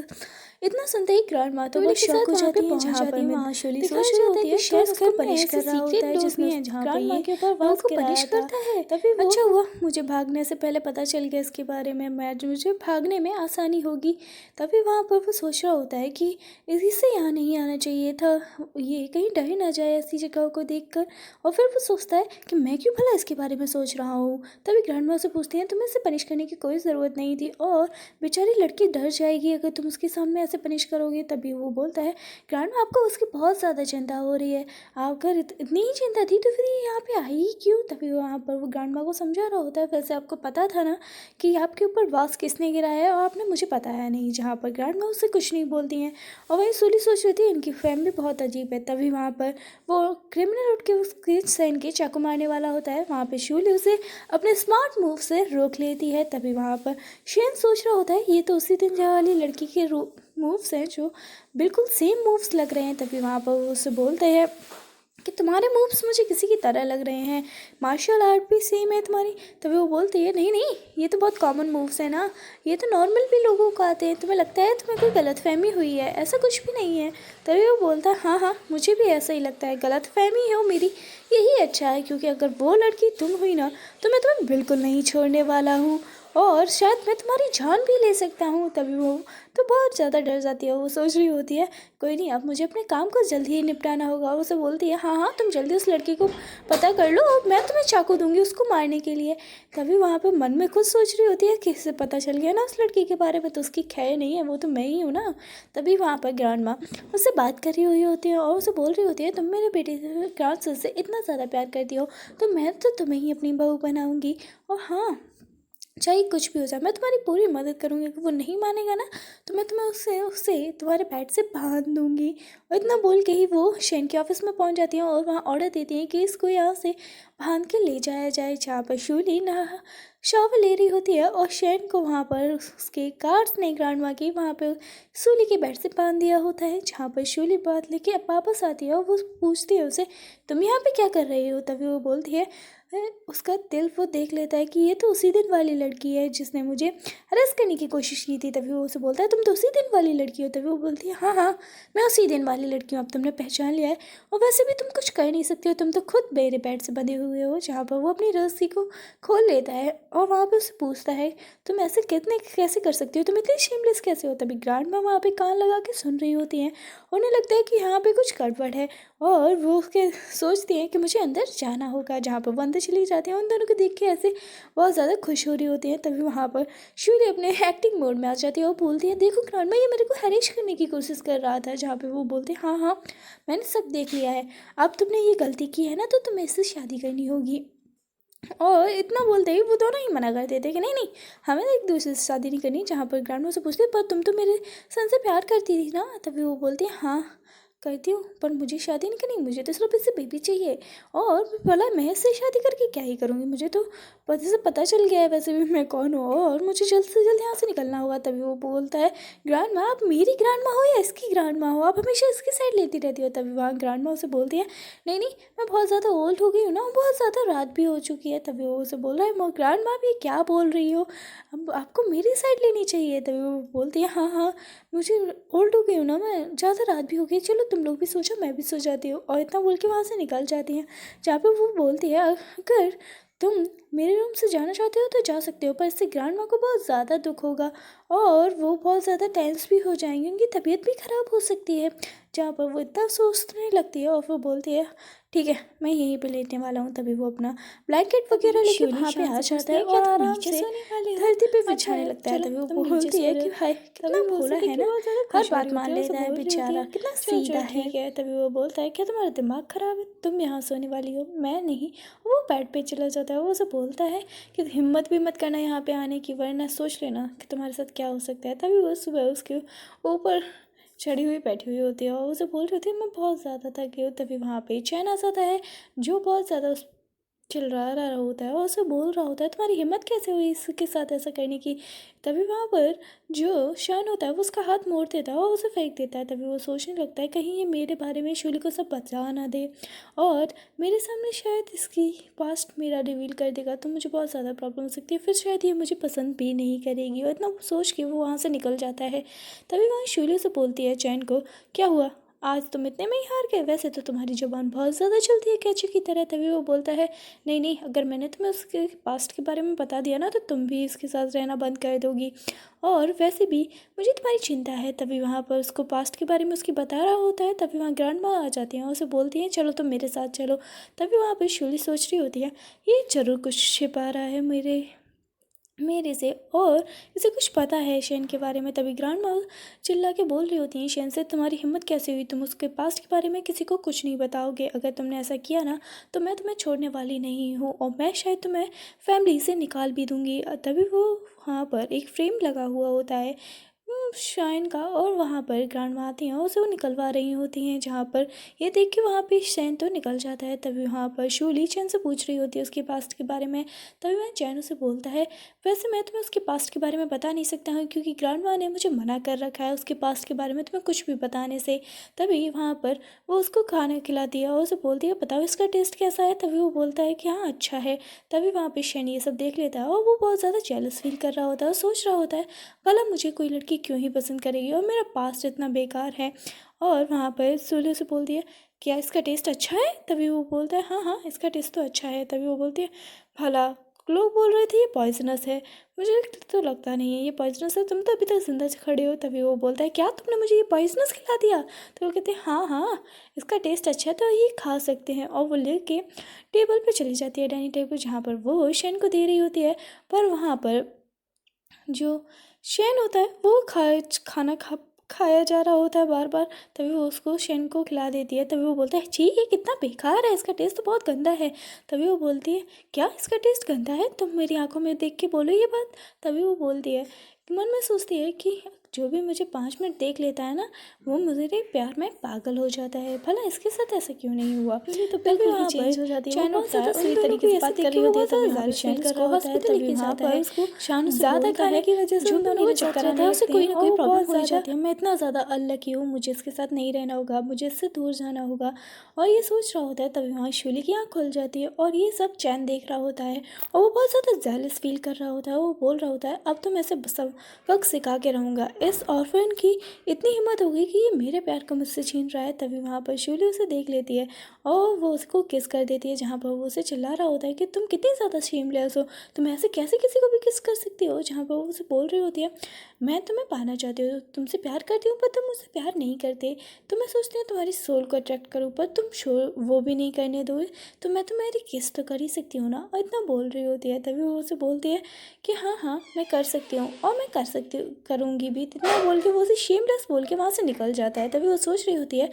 [SPEAKER 1] इतना सुनते ही ग्रैंड माँ तो वो शॉक हो जाती है, जहाँ पर वहाँ शोली सोच रही होती है शैन उसको पनिश कर रहा होता है, जिसमें जहाँ पर ये के ऊपर बाज पनिश करता है। तभी वो अच्छा हुआ मुझे भागने से पहले पता चल गया इसके बारे में, मुझे भागने में आसानी होगी। तभी वहाँ पर वो सोच रहा होता है कि इससे यहाँ नहीं आना चाहिए था, ये कहीं डर ना जाए ऐसी जगह को देखकर। और फिर वो सोचता है कि मैं क्यों भला इसके बारे में सोच रहा हूँ। तभी ग्रैंड माँ से पूछती हैं तुम्हें इसे पनिश करने की कोई ज़रूरत नहीं थी, और बेचारी लड़की डर जाएगी अगर तुम उसके सामने ऐसे पनिश करोगे। तभी वो बोलता है ग्रैंड माँ आपको उसकी बहुत ज़्यादा चिंता हो रही है, अगर इतनी ही चिंता थी तो फिर ये यहाँ पे आई ही क्यों। तभी वहाँ पर वो ग्रैंड माँ को समझा रहा होता है वैसे आपको पता था ना कि आपके ऊपर वास किसने गिराया है, और आपने मुझे बताया नहीं। जहाँ पर ग्रैंड माँ उससे कुछ नहीं बोलती हैं, और वही सूली सोच रही थी इनकी फैमिली बहुत अजीब है। तभी वहाँ पर वो क्रिमिनल उठ के उसके सैन के चाकू मारने वाला होता है, वहाँ पे शूली उसे अपने स्मार्ट मूव से रोक लेती है। तभी वहाँ पर शैन सोच रहा होता है ये तो उसी दिन वाली लड़की के रूप मूव्स हैं जो बिल्कुल सेम मूव्स लग रहे हैं। तभी वहाँ पर वो उससे बोलते हैं कि तुम्हारे मूव्स मुझे किसी की तरह लग रहे हैं, मार्शल आर्ट भी सेम है तुम्हारी। तभी वो बोलती है नहीं नहीं, ये तो बहुत कॉमन मूव्स है ना, ये तो नॉर्मल भी लोगों को आते हैं, तुम्हें लगता है तुम्हें कोई गलतफहमी हुई है, ऐसा कुछ भी नहीं है। तभी वो बोलता है हाँ हाँ मुझे भी ऐसा ही लगता है, गलतफहमी हो मेरी, यही अच्छा है, क्योंकि अगर वो लड़की तुम हुई ना तो मैं तुम्हें बिल्कुल नहीं छोड़ने वाला हूँ, और शायद मैं तुम्हारी जान भी ले सकता हूँ। तभी वो तो बहुत ज़्यादा डर जाती है, वो सोच रही होती है कोई नहीं, अब मुझे अपने काम को जल्दी ही निपटाना होगा। और उसे बोलती है हाँ हाँ तुम जल्दी उस लड़की को पता कर लो और मैं तुम्हें चाकू दूंगी उसको मारने के लिए। तभी वहाँ पर मन में खुद सोच रही होती है कि इससे पता चल गया ना उस लड़की के बारे में तो उसकी खैर नहीं है, वो तो मैं ही हूँ ना। तभी वहाँ पर ग्रैंड माँ उससे बात कर रही हुई होती है और उसे बोल रही होती है तुम मेरे बेटे से ग्रैंड से इतना ज़्यादा प्यार करती हो तो मैं तो तुम्हें ही अपनी बहू बनाऊँगी, और हाँ चाहे कुछ भी हो जाए मैं तुम्हारी पूरी मदद करूँगी, अगर वो नहीं मानेगा ना तो मैं तुम्हें उससे उससे तुम्हारे बेड से बांध दूँगी। और इतना बोल के ही वो शेन के ऑफिस में पहुँच जाती हैं और वहाँ ऑर्डर देती हैं कि इसको यहाँ से बांध के ले जाया जाए। जहाँ पर शूली ना शावर ले रही होती है और शेन को वहाँ पर उसके गार्ड्स ने ग्रैंड माँ की वहाँ पर शूली के बेड से बांध दिया होता है। जहाँ पर शूली बात लेके वापस आती है और वो पूछती है उसे तुम यहाँ पे क्या कर रही हो। तभी वो बोलती है उसका दिल वो देख लेता है कि ये तो उसी दिन वाली लड़की है जिसने मुझे अरेस्ट करने की कोशिश की थी। तभी वो उसे बोलता है तुम तो उसी दिन वाली लड़की हो। तभी वो बोलती है हाँ हाँ मैं उसी दिन वाली लड़की हूँ, अब तुमने पहचान लिया है, और वैसे भी तुम कुछ कर नहीं सकते हो, तुम तो खुद मेरे पैर से बंधे हुए हो। जहाँ पर वो अपनी रस्सी को खोल लेता है और वहाँ पर उसे पूछता है तुम ऐसे कितने कैसे कर सकती हो, तुम इतनी शेमलेस कैसे हो। तभी ग्रैंड माँ वहाँ पर कान लगा के सुन रही होती हैं, उन्हें लगता है कि यहाँ पे कुछ गड़बड़ है और वो उसके सोचती हैं कि मुझे अंदर जाना होगा। जहाँ पर वो अंदर चली जाती हैं उन दोनों को देख के ऐसे बहुत ज़्यादा खुश हो रही होती हैं। तभी वहाँ पर शूली अपने एक्टिंग मोड में आ जाती है और बोलती है देखो ग्रैंडमा ये मेरे को हैरेश करने की कोशिश कर रहा था। जहाँ पे वो बोलते हैं हाँ हाँ मैंने सब देख लिया है, अब तुमने ये गलती की है ना तो तुम्हें इससे शादी करनी होगी। और इतना बोलते ही वो दोनों ही मना कर देते कि नहीं नहीं हमें एक दूसरे से शादी नहीं करनी। जहाँ पर ग्रैंडमा से पूछते पर तुम तो मेरे सन से प्यार करती थी ना। तभी वो बोलती है हाँ करती हूँ पर मुझे शादी नहीं करनी, मुझे तो सिर्फ इससे बेबी चाहिए, और भला मैं इससे शादी करके क्या ही करूँगी, मुझे तो पति से पता चल गया है वैसे भी मैं कौन हूँ और मुझे जल्द से जल्द यहाँ से निकलना होगा। तभी वो बोलता है ग्रैंड माँ आप मेरी ग्रैंड माँ हो या इसकी ग्रैंड माँ हो, आप हमेशा इसकी साइड लेती रहती हो। तभी वहाँ ग्रैंड माँ उसे बोलती है नहीं नहीं मैं बहुत ज़्यादा ओल्ड हो गई हूँ ना, बहुत ज़्यादा रात भी हो चुकी है। तभी वो उसे बोल रहा है ग्रैंड माँ भी क्या बोल रही हो, अब आपको मेरी साइड लेनी चाहिए। तभी वो बोलती है हाँ हाँ मुझे ओल्ड हो गई हूँ ना मैं, ज़्यादा रात भी हो गई, चलो तुम लोग भी सो जाओ मैं भी सो जाती हूँ। और इतना बोल के वहाँ से निकल जाती हैं। जहाँ पे वो बोलती है अगर तुम मेरे रूम से जाना चाहते हो तो जा सकते हो, पर इससे ग्रैंड माँ को बहुत ज़्यादा दुख होगा और वो बहुत ज़्यादा टेंस भी हो जाएंगी, उनकी तबीयत भी ख़राब हो सकती है। जहाँ पर वो इतना सोचने लगती है और वो बोलती है ठीक है मैं यहीं पे लेटने वाला हूँ। तभी वो अपना ब्लैंकेट वगैरह लेके वहाँ पे आ जाता है और आराम से धरती पे बिछाने लगता है। तभी वो बोलती है कि भाई कितना भोला है ना, हर बात मान लेता है बेचारा, कितना सीधा है। ठीक है तभी वो बोलता है क्या तुम्हारा दिमाग ख़राब है, तुम यहाँ सोने वाली हो मैं नहीं। वो बेड पे चला जाता है, वो उसे बोलता है कि हिम्मत भी मत करना यहाँ पे आने की, वरना सोच लेना कि तुम्हारे साथ क्या हो सकता है। तभी वो सुबह उसके ऊपर चढ़ी हुई बैठी हुई होती है और उसे बोल रही होती है मैं बहुत ज़्यादा थकी हूँ। तभी वहाँ पे चैन आ जाता है जो बहुत ज़्यादा उस चिल्ला रहा होता है और उसे बोल रहा होता है तुम्हारी हिम्मत कैसे हुई इसके साथ ऐसा करने की। तभी वहाँ पर जो शान होता है वो उसका हाथ मोड़ देता है और उसे फेंक देता है। तभी वो सोचने लगता है कहीं ये मेरे बारे में शूली को सब बता ना दे और मेरे सामने शायद इसकी पास्ट मेरा रिवील कर देगा तो मुझे बहुत ज़्यादा प्रॉब्लम हो सकती है, फिर शायद ये मुझे पसंद भी नहीं करेगी। और इतना सोच के वो वहाँ से निकल जाता है। तभी वहाँ शूली से बोलती है चैन को क्या हुआ आज तुम इतने में ही हार गए, वैसे तो तुम्हारी ज़ुबान बहुत ज़्यादा चलती है कैंची की तरह। तभी वो बोलता है नहीं नहीं अगर मैंने तुम्हें उसके पास्ट के बारे में बता दिया ना तो तुम भी इसके साथ रहना बंद कर दोगी, और वैसे भी मुझे तुम्हारी चिंता है। तभी वहाँ पर उसको पास्ट के बारे में उसकी बता रहा होता है। तभी वहाँ ग्रैंड माँ आ जाती हैं और उसे बोलती हैं चलो तुम मेरे साथ चलो। तभी वहाँ पर शूली सोच रही होती है ये ज़रूर कुछ छिपा रहा है मेरे से और इसे कुछ पता है शेन के बारे में। तभी ग्रैंड माँ चिल्ला के बोल रही होती हैं शेन से तुम्हारी हिम्मत कैसे हुई, तुम उसके पास्ट के बारे में किसी को कुछ नहीं बताओगे, अगर तुमने ऐसा किया ना तो मैं तुम्हें छोड़ने वाली नहीं हूँ और मैं शायद तुम्हें फैमिली से निकाल भी दूँगी। तभी वो वहाँ पर एक फ्रेम लगा हुआ होता है शाइन का, और वहाँ पर ग्रैंडमा आती हैं, उसे वो निकलवा रही होती हैं, जहाँ पर ये देख के वहाँ पे चैन तो निकल जाता है। तभी वहाँ पर शूली चैन से पूछ रही होती है उसके पास्ट के बारे में। तभी वह चैन उसे बोलता है, वैसे मैं तुम्हें उसके पास्ट के बारे में बता नहीं सकता हूँ, क्योंकि ग्रैंडमा ने मुझे मना कर रखा है उसके पास्ट के बारे में तुम्हें कुछ भी बताने से। तभी वहाँ पर वो उसको खाना खिलाती है और उसे बोलती है, बताओ इसका टेस्ट कैसा है। तभी वो बोलता है कि हाँ अच्छा है। तभी वहाँ पे शैन ये सब देख लेता है और वो बहुत ज़्यादा जेलस फील कर रहा होता है और सोच रहा होता है, भला मुझे कोई लड़की क्यों ही पसंद करेगी और मेरा पास्ट इतना बेकार है। और वहाँ पर सूर्य से बोलती है, क्या इसका टेस्ट अच्छा है। तभी वो बोलता है, हाँ हाँ इसका टेस्ट तो अच्छा है। तभी वो बोलती है, भला लोग बोल रहे थे ये पॉइजनस है, मुझे तो लगता नहीं है ये पॉइजनस है, तुम तो अभी तक जिंदा खड़े हो। तभी वो बोलता है, क्या तुमने मुझे ये पॉइजनस खिला दिया। तो वो कहते हैं, हाँ हाँ इसका टेस्ट अच्छा है तो ये खा सकते हैं। और वो लेके टेबल पे चली जाती है, डाइनिंग टेबल, जहाँ पर वो शैन को दे रही होती है। पर वहाँ पर जो शैन होता है वो खाना खाया जा रहा होता है बार बार। तभी वो उसको शैन को खिला देती है। तभी वो बोलता है, छी ये कितना बेकार है, इसका टेस्ट तो बहुत गंदा है। तभी वो बोलती है, क्या इसका टेस्ट गंदा है, तुम मेरी आंखों में देख के बोलो ये बात। तभी वो बोलती है, मन में सोचती है कि जो भी मुझे 5 मिनट देख लेता है ना, वो मेरे प्यार में पागल हो जाता है, भला इसके साथ ऐसा क्यों नहीं हुआ। तो बिल्कुल ही चेंज हो जाती है, चैन बहुत ज़्यादा स्वीट तरीके से बात कर रही होती है। तभी वहाँ पे चैन उसको हॉस्पिटल लेके जाता है, शान ज़्यादा खाने की वजह से उन दोनों को चक्कर आता है, उसे कोई ना कोई प्रॉब्लम हो ही जाती है। मैं इतना ज़्यादा अनलकी हूँ, मुझे इसके साथ नहीं रहना होगा, मुझे इससे दूर जाना होगा, और ये सोच रहा होता है। तभी वहाँ शूली की आँख खुल जाती है और ये सब चैन देख रहा होता है और वो बहुत ज़्यादा जेलस फील कर रहा होता है। वो बोल रहा होता है, अब तो मैं इसे सब वक्त सिखा के रहूँगा, इस ऑर्फन की इतनी हिम्मत हो गई कि ये मेरे प्यार को मुझसे छीन रहा है। तभी वहाँ पर शूली उसे देख लेती है और वो उसको किस कर देती है, जहाँ पर वो उसे चिल्ला रहा होता है कि तुम कितनी ज़्यादा शेमलेस हो, तुम ऐसे कैसे किसी को भी किस कर सकती हो। जहाँ पर वो उसे बोल रही होती है, मैं तुम्हें पाना चाहती हूँ, तुमसे प्यार करती हूँ, पर तुम मुझसे प्यार नहीं करते, तो मैं सोचती हूँ तुम्हारी सोल को अट्रैक्ट करूँ, पर तुम वो भी नहीं करने दो, तो मैं तुम्हारी किस तो कर ही सकती हूँ ना। और इतना बोल रही होती है। तभी वो उसे बोलती है कि हाँ हाँ मैं कर सकती हूँ और मैं कर सकती हूँ, करूँगी भी। इतना बोल के वो उसे शेमलेस बोल के वहाँ से निकल जाता है। तभी वो सोच रही होती है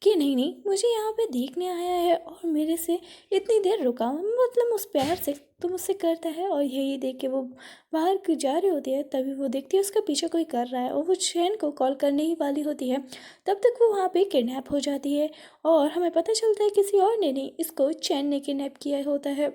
[SPEAKER 1] कि नहीं नहीं, मुझे यहाँ पे देखने आया है और मेरे से इतनी देर रुका, मतलब उस प्यार से तो मुझसे करता है। और यही देख के वो बाहर जा रही होती है। तभी वो देखती है उसका पीछे कोई कर रहा है और वो चैन को कॉल करने ही वाली होती है। तब तक वो वहाँ पे किडनैप हो जाती है और हमें पता चलता है किसी और ने नहीं, इसको चैन ने किडनैप किया होता है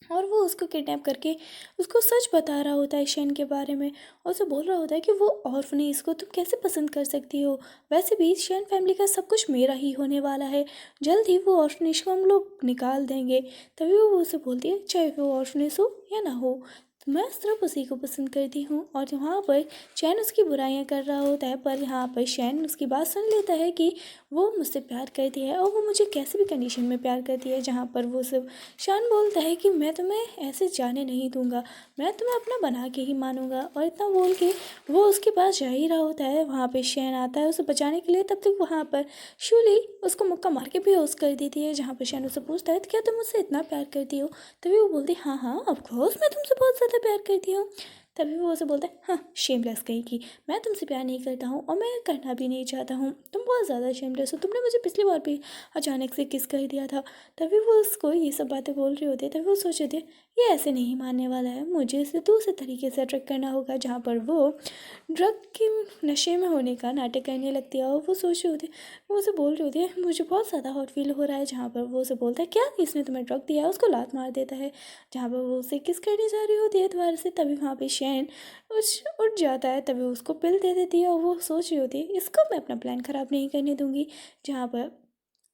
[SPEAKER 1] और वो उसको किडनैप करके उसको सच बता रहा होता है शैन के बारे में। और उसे बोल रहा होता है कि वो ऑर्फनेज को तुम कैसे पसंद कर सकती हो, वैसे भी शैन फैमिली का सब कुछ मेरा ही होने वाला है, जल्द ही वो ऑर्फनेज को हम लोग निकाल देंगे। तभी वो उसे बोलती है, चाहे वो ऑर्फनेज हो या ना हो, मैं सिर्फ उसी को पसंद करती हूँ। और यहाँ पर चैन उसकी बुराइयाँ कर रहा होता है, पर यहाँ पर शैन उसकी बात सुन लेता है कि वो मुझसे प्यार करती है और वो मुझे कैसे भी कंडीशन में प्यार करती है। जहाँ पर वो सब शान बोलता है कि मैं तुम्हें ऐसे जाने नहीं दूंगा, मैं तुम्हें अपना बना के ही मानूंगा। और इतना बोल के वो उसके पास जा ही रहा होता है। वहाँ पे शैन आता है उसे बचाने के लिए। तब तक वहाँ पर शूली उसको मुक्का मार के बेहोश कर देती है। जहाँ पर शैन उसे पूछता है, क्या तुम मुझसे इतना प्यार करती हो। तभी वो बोलती है, हाँ हाँ ऑफ कोर्स मैं तुमसे बहुत ज़्यादा प्यार करती हूँ। तभी वो उसे बोलता है, हाँ शेमलेस कहीं की, मैं तुमसे प्यार नहीं करता हूँ और मैं करना भी नहीं चाहता हूँ, तुम बहुत ज़्यादा शेमलेस हो, तुमने मुझे पिछली बार भी अचानक से किस कर दिया था। तभी वो उसको ये सब बातें बोल रही होती है। तभी वो सोच रहे थे, ये ऐसे नहीं मानने वाला है, मुझे इसे दूसरे तरीके से अट्रैक्ट करना होगा। जहाँ पर वो ड्रग के नशे में होने का नाटक करने लगती है और वो सोच रही होती है, वो उसे बोल रही होती है, मुझे बहुत ज़्यादा हॉट फील हो रहा है। जहाँ पर वो उसे बोलता है, क्या इसने तुम्हें ड्रग दिया है, उसको लात मार देता है। जहाँ पर वो उसे किस करने जा रही होती है दोबारा से। तभी वहाँ पे शैन उठ जाता है। तभी उसको पिल दे देती है और वो सोच रही होती है, इसको मैं अपना प्लान ख़राब नहीं करने दूंगी। जहाँ पर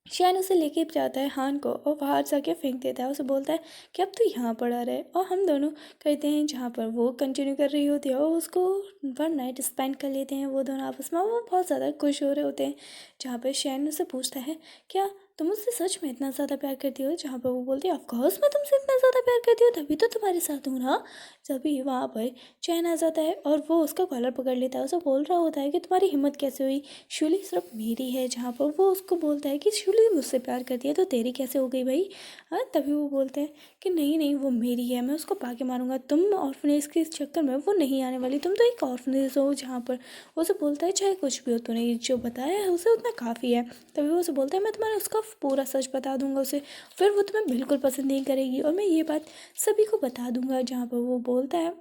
[SPEAKER 1] शैन उसे लेके जाता है हान को और बाहर जाके फेंक देता है। उसे बोलता है कि अब तो यहाँ पड़ा रहे, और हम दोनों करते हैं। जहाँ पर वो कंटिन्यू कर रही होती है और उसको 1 नाइट स्पेंड कर लेते हैं वो दोनों आपस में। वो बहुत ज़्यादा खुश हो रहे होते हैं। जहाँ पर शैन उसे पूछता है, क्या तुम मुझसे सच में इतना ज़्यादा प्यार करती हो। जहाँ पर वो बोलती है, ऑफकोर्स मैं तुमसे इतना ज़्यादा प्यार करती हूँ, तभी तो तुम्हारे साथ हूँ ना। तभी वहाँ पर चैन आ जाता है और वो उसका कॉलर पकड़ लेता है। उसे बोल रहा होता है कि तुम्हारी हिम्मत कैसे हुई, शूली सिर्फ मेरी है। जहाँ पर वो उसको बोलता है कि शूली मुझसे प्यार करती है तो तेरी कैसे हो गई भाई। हाँ तभी वो बोलते हैं कि नहीं नहीं वो मेरी है, मैं उसको पाके मारूंगा, तुम ऑर्फनेज के चक्कर में वो नहीं आने वाली, तुम तो एक ऑर्फनेज हो। जहाँ पर वो उसे बोलता है, चाहे कुछ भी हो तूने जो बताया है उसे उतना काफ़ी है। तभी वो उसे बोलता है, मैं तुम्हारा उसका पूरा सच बता दूंगा उसे, फिर वो तुम्हें बिल्कुल पसंद नहीं करेगी और मैं ये बात सभी को बता दूंगा। जहाँ पर वो बोलता है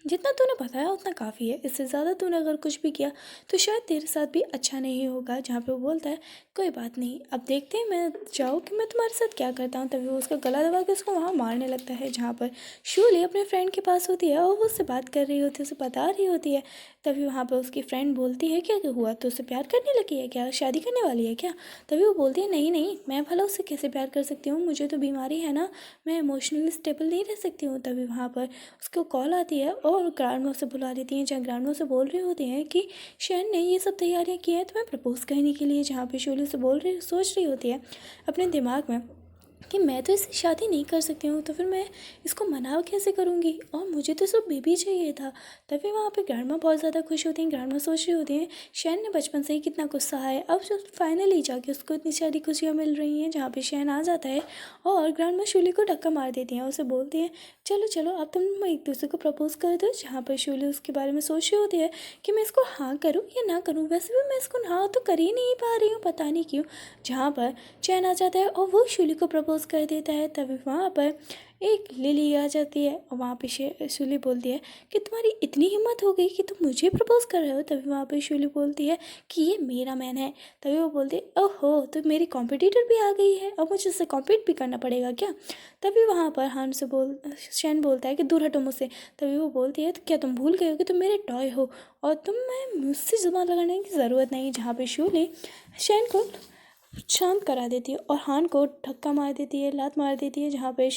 [SPEAKER 1] जितना तूने बताया उतना काफ़ी है, इससे ज़्यादा तूने अगर कुछ भी किया तो शायद तेरे साथ भी अच्छा नहीं होगा। जहाँ पे वो बोलता है कोई बात नहीं, अब देखते हैं मैं जाओ कि मैं तुम्हारे साथ क्या करता हूँ। तभी वो उसका गला दबा के उसको वहाँ मारने लगता है। जहाँ पर शूली अपने फ्रेंड के पास होती है और वो उससे बात कर रही होती है, उसे बता रही होती है। तभी वहाँ पर उसकी फ्रेंड बोलती है क्या हुआ, तो उससे प्यार करने लगी है क्या, शादी करने वाली है क्या। तभी वो बोलती है नहीं नहीं, मैं भला उससे कैसे प्यार कर सकती हूँ, मुझे तो बीमारी है ना, मैं इमोशनली स्टेबल नहीं रह सकती हूँ। तभी वहाँ पर उसको कॉल आती है और ग्रैंड मॉम से बुला लेती हैं, जहाँ ग्रैंड मॉम से बोल रही होती हैं कि शैन ने ये सब तैयारियां की हैं तुम्हें प्रपोज करने के लिए। जहाँ पे शोले से सोच रही होती है अपने दिमाग में कि मैं तो इससे शादी नहीं कर सकती हूँ, तो फिर मैं इसको मना कैसे करूँगी, और मुझे तो सिर्फ बेबी चाहिए था। तभी वहाँ पे ग्रैंड माँ बहुत ज़्यादा खुश होती हैं। ग्रैंड माँ सोच रही होती हैं शैन ने बचपन से ही कितना कुछ सहा है, अब जो फाइनली जाके उसको इतनी सारी खुशियाँ मिल रही हैं। जहाँ पे शैन आ जाता है और ग्रैंड माँ शूली को धक्का मार देती हैं, उसे बोलती हैं चलो चलो अब तुम एक दूसरे को प्रपोज कर दो। जहाँ पर शूली उसके बारे में सोच रही होती है कि मैं इसको हाँ करूँ या ना करूँ, वैसे भी मैं इसको हाँ तो कर ही नहीं पा रही हूँ, पता नहीं क्यों। जहाँ पर चैन आ जाता है और वो शूली को प्रपोज कर देता है। तभी वहाँ पर एक लिली आ जाती है और वहाँ पे शूली बोलती है कि तुम्हारी इतनी हिम्मत हो गई कि तुम मुझे प्रपोज कर रहे हो। तभी वहाँ पे शूली बोलती है कि ये मेरा मैन है। तभी वो बोलती है ओहो, तो मेरी कॉम्पिटिटर भी आ गई है और मुझे इससे कॉम्पीट भी करना पड़ेगा क्या। तभी वहाँ पर शैन बोलता है कि दूर हटो मुझसे। तभी वो बोलती है तो क्या तुम भूल गए हो कि तुम मेरे टॉय हो और तुम्हें मुझसे जुबान लगाने की ज़रूरत नहीं। जहाँ पे शूली शैन को शांत करा देती है और हान को धक्का मार देती है, लात मार देती है। जहाँ पे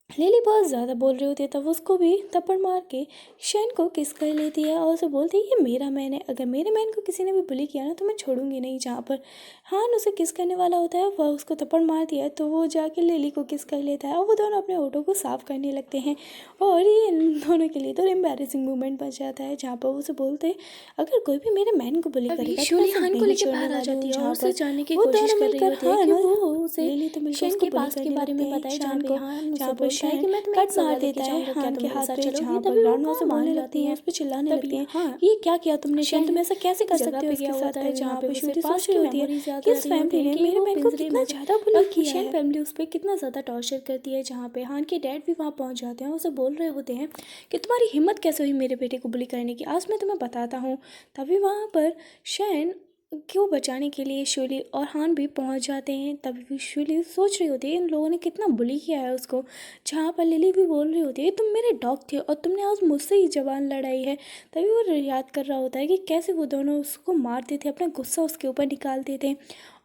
[SPEAKER 1] लिली बहुत ज़्यादा बोल रही होती है तब उसको भी थप्पड़ मार के शैन को किस कर लेती है और उसे बोलती है ये मेरा मैन है, अगर मेरे मैन को किसी ने भी बुली किया ना तो मैं छोड़ूंगी नहीं। जहाँ पर हान उसे किस करने वाला होता है वह उसको थप्पड़ मार दिया तो वो जाके लिली को किस कर लेता है और वो दोनों अपने होठों को साफ करने लगते हैं। और ये इन दोनों के लिए तो एम्बैरेसिंग मोमेंट बच जाता है। जहाँ पर वो उसे बोलते हैं अगर कोई भी मेरे मैन को बुली करेगा
[SPEAKER 2] शूली
[SPEAKER 1] तो
[SPEAKER 2] हान को लेके बाहर आ जाती है और उसे जानने की कोशिश कर रही होती है कि वो उसे
[SPEAKER 1] लिली तो मिलकर
[SPEAKER 2] शैन
[SPEAKER 1] उसको
[SPEAKER 2] के
[SPEAKER 1] बुली
[SPEAKER 2] पास्ट के
[SPEAKER 1] करने
[SPEAKER 2] बारे
[SPEAKER 1] लगते
[SPEAKER 2] में
[SPEAKER 1] हैं
[SPEAKER 2] बताए।
[SPEAKER 1] शान को।
[SPEAKER 2] हान
[SPEAKER 1] जहाँ
[SPEAKER 2] उसे
[SPEAKER 1] पर
[SPEAKER 2] बोलता है कि
[SPEAKER 1] शैन
[SPEAKER 2] मैं तुम्हें एक
[SPEAKER 1] कट मार
[SPEAKER 2] जगह लेके
[SPEAKER 1] देता है
[SPEAKER 2] जाऊंगा, क्या
[SPEAKER 1] हान
[SPEAKER 2] तुम
[SPEAKER 1] के
[SPEAKER 2] मेरे
[SPEAKER 1] हाथ
[SPEAKER 2] साथ
[SPEAKER 1] पे।
[SPEAKER 2] चलोगी।
[SPEAKER 1] जहाँ पर
[SPEAKER 2] तभी वो
[SPEAKER 1] ग्रैंड माँ से
[SPEAKER 2] मान
[SPEAKER 1] बोलने
[SPEAKER 2] जाती
[SPEAKER 1] लगती हैं,
[SPEAKER 2] है।
[SPEAKER 1] उस पर चिल्लाने
[SPEAKER 2] तभी
[SPEAKER 1] लगती हैं
[SPEAKER 2] हाँ
[SPEAKER 1] ये क्या किया तुमने शैन,
[SPEAKER 2] शैन
[SPEAKER 1] तुम ऐसा कैसे कर
[SPEAKER 2] जगह
[SPEAKER 1] सकते हो
[SPEAKER 2] पे
[SPEAKER 1] उसके
[SPEAKER 2] गया
[SPEAKER 1] साथ।
[SPEAKER 2] होता है
[SPEAKER 1] तभी
[SPEAKER 2] जहाँ
[SPEAKER 1] जहाँ
[SPEAKER 2] पे
[SPEAKER 1] पे
[SPEAKER 2] उसे
[SPEAKER 1] श्रुति सोच
[SPEAKER 2] पास्ट
[SPEAKER 1] रही
[SPEAKER 2] की
[SPEAKER 1] होती है
[SPEAKER 2] मेमोरीज याद
[SPEAKER 1] कि
[SPEAKER 2] आ
[SPEAKER 1] इस
[SPEAKER 2] रही होती
[SPEAKER 1] फैमिली
[SPEAKER 2] हैं
[SPEAKER 1] ने
[SPEAKER 2] कि
[SPEAKER 1] मेरे
[SPEAKER 2] वो
[SPEAKER 1] मैन को
[SPEAKER 2] पिंजरे
[SPEAKER 1] कितना
[SPEAKER 2] में
[SPEAKER 1] ज़्यादा
[SPEAKER 2] और
[SPEAKER 1] बुली किया
[SPEAKER 2] शैन
[SPEAKER 1] है।
[SPEAKER 2] फैमिली उस पर कितना ज़्यादा टॉर्चर करती है। जहाँ पे हान के डैड भी वहाँ पहुँच जाते हैं, उसे बोल रहे होते हैं
[SPEAKER 1] कि तुम्हारी हिम्मत कैसे हुई मेरे बेटे को बुली करने की, आज मैं तुम्हें बताता हूँ। तभी वहाँ पर शैन को बचाने के लिए शूली और हान भी पहुंच जाते हैं। तभी भी शूली सोच रही होती है इन लोगों ने कितना बुली किया है उसको। जहाँ पर लिली भी बोल रही होती है तुम मेरे डॉग थे और तुमने आज मुझसे ही जबान लड़ाई है। तभी वो याद कर रहा होता है कि कैसे वो दोनों उसको मारते थे, अपना गुस्सा उसके ऊपर निकालते थे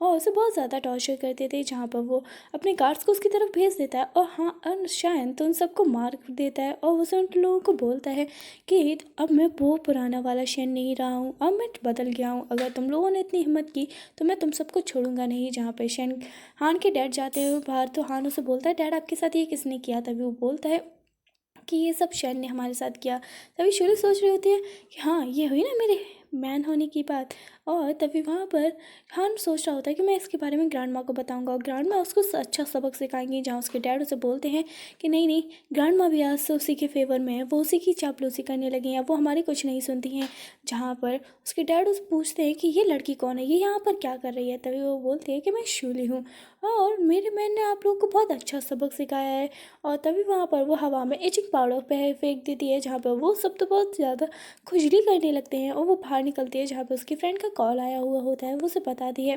[SPEAKER 1] और उसे बहुत ज़्यादा टॉर्चर करते थे। जहाँ पर वो अपने गार्ड्स को उसकी तरफ भेज देता है और हाँ और शायन तो उन सबको मार देता है और उसे उन लोगों को बोलता है कि अब मैं वो पुराना वाला शैन नहीं रहा हूँ, अब मैं बदल गया हूँ, अगर तुम लोगों ने इतनी हिम्मत की तो मैं तुम सबको छोड़ूंगा नहीं। जहाँ पे शैन हान के डैड जाते हुए बाहर तो हान उसे बोलता है डैड आपके साथ ये किसने किया। तभी वो बोलता है कि ये सब शैन ने हमारे साथ किया। तभी शूली सोच रही होती है कि हाँ ये हुई ना मेरे मैन होने की बात। और तभी वहाँ पर हान सोच रहा होता है कि मैं इसके बारे में ग्रैंड माँ को बताऊंगा और ग्रैंड माँ उसको अच्छा सबक सिखाएंगी। जहाँ उसके डैड उसे बोलते हैं कि नहीं नहीं, ग्रैंड माँ भी आज से उसी के फेवर में है, वो उसी की चापलूसी करने लगी हैं, वो हमारी कुछ नहीं सुनती हैं। जहाँ पर उसके डैड उसे पूछते हैं कि ये लड़की कौन है, ये यहाँ पर क्या कर रही है। तभी वो बोलती है कि मैं शूली हूँ और मेरे मैन ने आप लोगों को बहुत अच्छा सबक सिखाया है। और तभी वहाँ पर वो हवा में इचिंग पाउडर पे फेंक देती है। जहाँ पर वो सब तो बहुत ज़्यादा खुजली करने लगते हैं और वो बाहर निकलती है। जहाँ पर उसकी फ्रेंड का कॉल आया हुआ होता है, वो उसे बताती है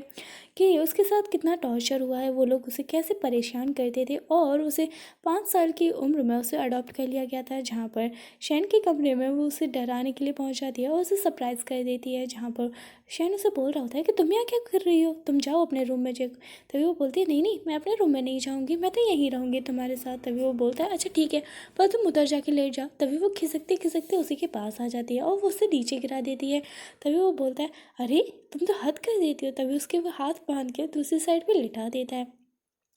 [SPEAKER 1] कि उसके साथ कितना टॉर्चर हुआ है, वो लोग उसे कैसे परेशान करते थे और उसे 5 साल की उम्र में उसे अडॉप्ट कर लिया गया था। जहाँ पर शैन के कमरे में वो उसे डराने के लिए पहुँच जाती है और उसे सरप्राइज़ कर देती है। जहाँ पर शैन उसे बोल रहा होता है कि तुम यहाँ क्या कर रही हो, तुम जाओ अपने रूम में। तभी वो बोलती है नहीं नहीं, मैं अपने रूम में नहीं जाऊँगी, मैं तो यहीं रहूँगी तुम्हारे साथ। तभी वो बोलता है अच्छा ठीक है, पर तुम उधर जाके लेट जाओ। तभी वो खिसकते खिसकते उसी के पास आ जाती है और वो उससे नीचे गिरा देती है। तभी वो बोलता है अरे तुम तो हद कर देती हो। तभी उसके वो हाथ बांध के दूसरी साइड पे लिटा देता है।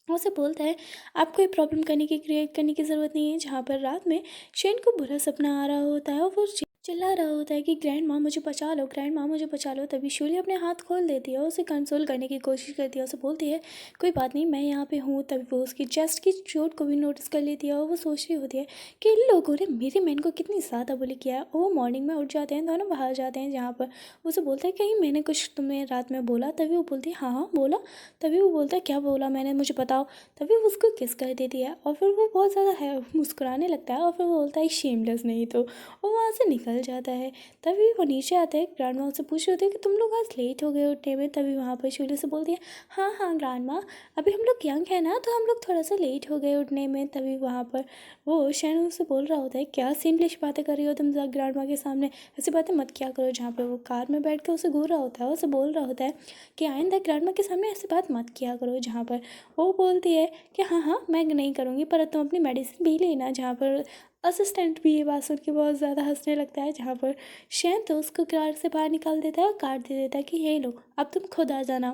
[SPEAKER 1] वो उसे बोलता है आपको ये प्रॉब्लम क्रिएट करने की ज़रूरत नहीं है। जहाँ पर रात में शेन को बुरा सपना आ रहा होता है और वो
[SPEAKER 2] चिल्ला रहा होता है कि ग्रैंड माँ मुझे बचा लो, ग्रैंड माँ मुझे बचा लो। तभी शूली अपने हाथ खोल देती है और उसे कंसोल करने की कोशिश करती है। उसे बोलती है कोई बात नहीं, मैं यहाँ पे हूँ। तभी वो उसकी चेस्ट की चोट को भी नोटिस कर लेती है और वो सोच रही होती है कि इन लोगों ने मेरी मैन को कितनी ज़्यादा बुली किया है। और वो मॉर्निंग में उठ जाते हैं, दोनों बाहर जाते हैं। जहाँ पर उसे बोलता है कहीं मैंने कुछ तुम्हें रात में बोला? तभी वो बोलती है हाँ हाँ बोला। तभी वो बोलता है क्या बोला मैंने, मुझे बताओ। तभी वो उसको किस कर देती है और फिर वो बहुत ज़्यादा है मुस्कुराने लगता है और फिर वो बोलता है शेमलेस नहीं तो, और वहाँ से निकल जाता है। तभी वो नीचे आता है, ग्रैंड माँ से पूछ रहे होते हैं कि तुम लोग आज लेट हो गए उठने में। तभी वहाँ पर शूली से बोलती है हाँ हाँ ग्रैंड माँ, अभी हम लोग यंग है ना तो हम लोग थोड़ा सा लेट हो गए उठने में। तभी वहाँ पर वो शैन से बोल रहा होता है क्या सिंपलिश बातें कर रही हो तुम ग्रैंड माँ के सामने, ऐसी बातें मत किया करो। जहाँ पर वो कार में बैठ कर उसे घूर रहा होता है, उसे बोल रहा होता है कि आइंदा ग्रैंड माँ के सामने ऐसी बात मत किया करो। जहाँ पर वो बोलती है कि हाँ हाँ मैं नहीं करूँगी, पर तुम अपनी मेडिसिन भी लेना। जहाँ पर असिस्टेंट भी ये बात सुन के बहुत ज़्यादा हंसने लगता है। जहाँ पर शैन तो उसको कार से बाहर निकाल देता है और कार्ड दे देता है कि ये लो अब तुम खुद आ जाना।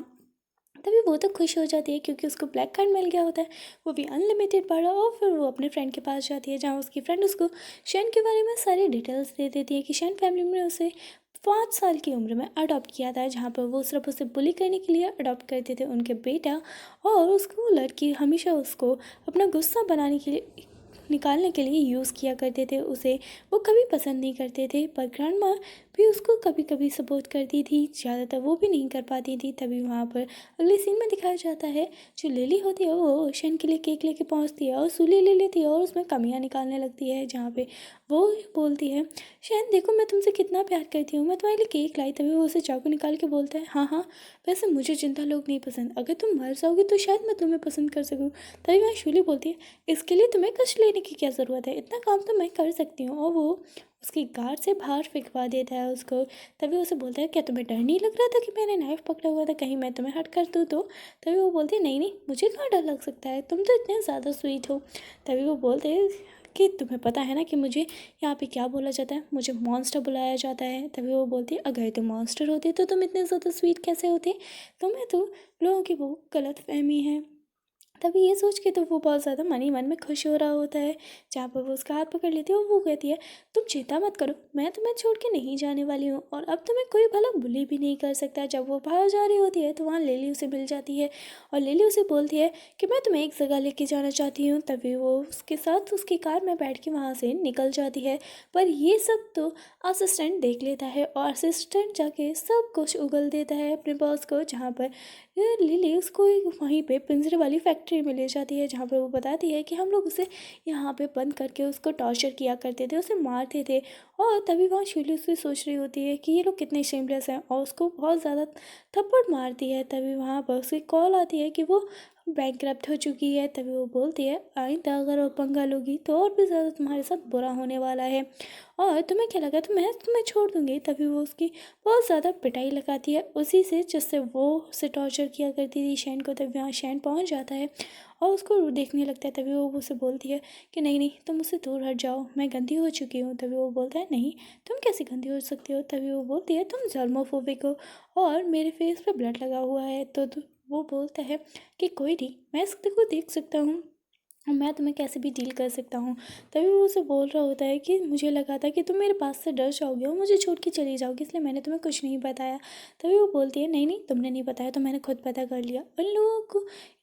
[SPEAKER 2] तभी वो तो खुश हो जाती है क्योंकि उसको ब्लैक कार्ड मिल गया होता है, वो भी अनलिमिटेड बड़ा। और फिर वो अपने फ्रेंड के पास जाती है जहाँ उसकी फ्रेंड उसको शैन के बारे में सारी डिटेल्स दे देती है कि शैन फैमिली में उसे 5 साल की उम्र में अडॉप्ट किया था। जहाँ पर वो सिर्फ उसे बुली करने के लिए अडॉप्ट करते थे उनके बेटा, और उसको लड़की हमेशा उसको अपना गुस्सा बनाने के लिए निकालने के लिए यूज़ किया करते थे। उसे वो कभी पसंद नहीं करते थे, पर ग्रैंड माँ भी उसको कभी कभी सपोर्ट करती थी, ज़्यादातर वो भी नहीं कर पाती थी। तभी वहाँ पर अगले सीन में दिखाया जाता है जो लिली होती है वो ओशन के लिए केक लेके पहुँचती है और सूली ले लेती है और उसमें कमियाँ निकालने लगती है। जहाँ पे वो बोलती है शैन देखो मैं तुमसे कितना प्यार करती हूँ, मैं तुम्हारे लिए केक लाई। तभी वो उसे चाकू निकाल के बोलता है हाँ हाँ वैसे मुझे जिंदा लोग नहीं पसंद, अगर तुम मर जाओगी तो शायद मैं तुम्हें पसंद कर सकूँ। तभी वहाँ शूली बोलती है इसके लिए तुम्हें कष्ट लेने की क्या ज़रूरत है, इतना काम तो मैं कर सकती हूँ। और वो उसकी गार्ड से बाहर फेंकवा देता है उसको। तभी उसे बोलता है क्या तुम्हें डर नहीं लग रहा था कि मैंने नाइफ पकड़ा हुआ था, कहीं मैं तुम्हें हट कर दूँ तो? तभी वो बोलती है नहीं नहीं मुझे कहाँ डर लग सकता है, तुम तो इतने ज़्यादा स्वीट हो। तभी वो बोलते हैं कि तुम्हें पता है ना कि मुझे यहाँ पे क्या बोला जाता है, मुझे मॉन्स्टर बुलाया जाता है। तभी वो बोलती है अगर तुम मॉन्स्टर होते तो तुम इतने ज़्यादा स्वीट कैसे होते, तुम्हें तो लोगों की वो गलत फहमी है। तभी ये सोच के तो वो बहुत ज़्यादा मन ही मन में खुश हो रहा होता है। जहाँ पर वो उसका हाथ पकड़ लेती है और वो कहती है तुम चिंता मत करो, मैं तुम्हें छोड़ के नहीं जाने वाली हूँ और अब तुम्हें कोई भला बुली भी नहीं कर सकता। जब वो बाहर जा रही होती है तो वहाँ लिली उसे मिल जाती है और लिली उसे बोलती है कि मैं तुम्हें एक जगह लेके जाना चाहती हूँ। तभी वो उसके साथ उसकी कार में बैठ के वहाँ से निकल जाती है। पर ये सब तो असिस्टेंट देख लेता है और असिस्टेंट जाके सब कुछ उगल देता है अपने बॉस को। जहाँ पर लिली उसको एक वहीं पे पिंजरे वाली फैक्ट्री में ले जाती है जहाँ पे वो बताती है कि हम लोग उसे यहाँ पे बंद करके उसको टॉर्चर किया करते थे, उसे मारते थे। और तभी वहाँ शूली उससे सोच रही होती है कि ये लोग कितने शेमलेस हैं और उसको बहुत ज़्यादा थप्पड़ मारती है। तभी वहाँ पर उसकी कॉल आती है कि वो बैंकरप्ट हो चुकी है। तभी वो बोलती है आइंदा अगर वो पंगा लोगी तो और भी ज़्यादा तुम्हारे साथ बुरा होने वाला है और तुम्हें क्या लगा तो मैं तुम्हें छोड़ दूँगी। तभी वो उसकी बहुत ज़्यादा पिटाई लगाती है उसी से जिससे वो उसे टॉर्चर किया करती थी शैन को। तभी वहाँ शैन पहुँच जाता है और उसको देखने लगता है। तभी वो उसे बोलती है कि नहीं नहीं तुम मुझसे दूर हट जाओ, मैं गंदी हो चुकी हूँ। तभी वो बोलता है नहीं तुम कैसे गंदी हो सकती हो। तभी वो बोलती है तुम जर्मोफोबिक हो और मेरे फेस पे ब्लड लगा हुआ है। तो वो बोलता है कि कोई नहीं, मैं इसको देख सकता हूँ, मैं तुम्हें कैसे भी डील कर सकता हूँ। तभी वो उसे बोल रहा होता है कि मुझे लगा था कि तुम मेरे पास से डर जाओगे और मुझे छोड़ के चली जाओगी, इसलिए मैंने तुम्हें कुछ नहीं बताया। तभी वो बोलती है नहीं नहीं तुमने नहीं बताया तो मैंने खुद पता कर लिया, इन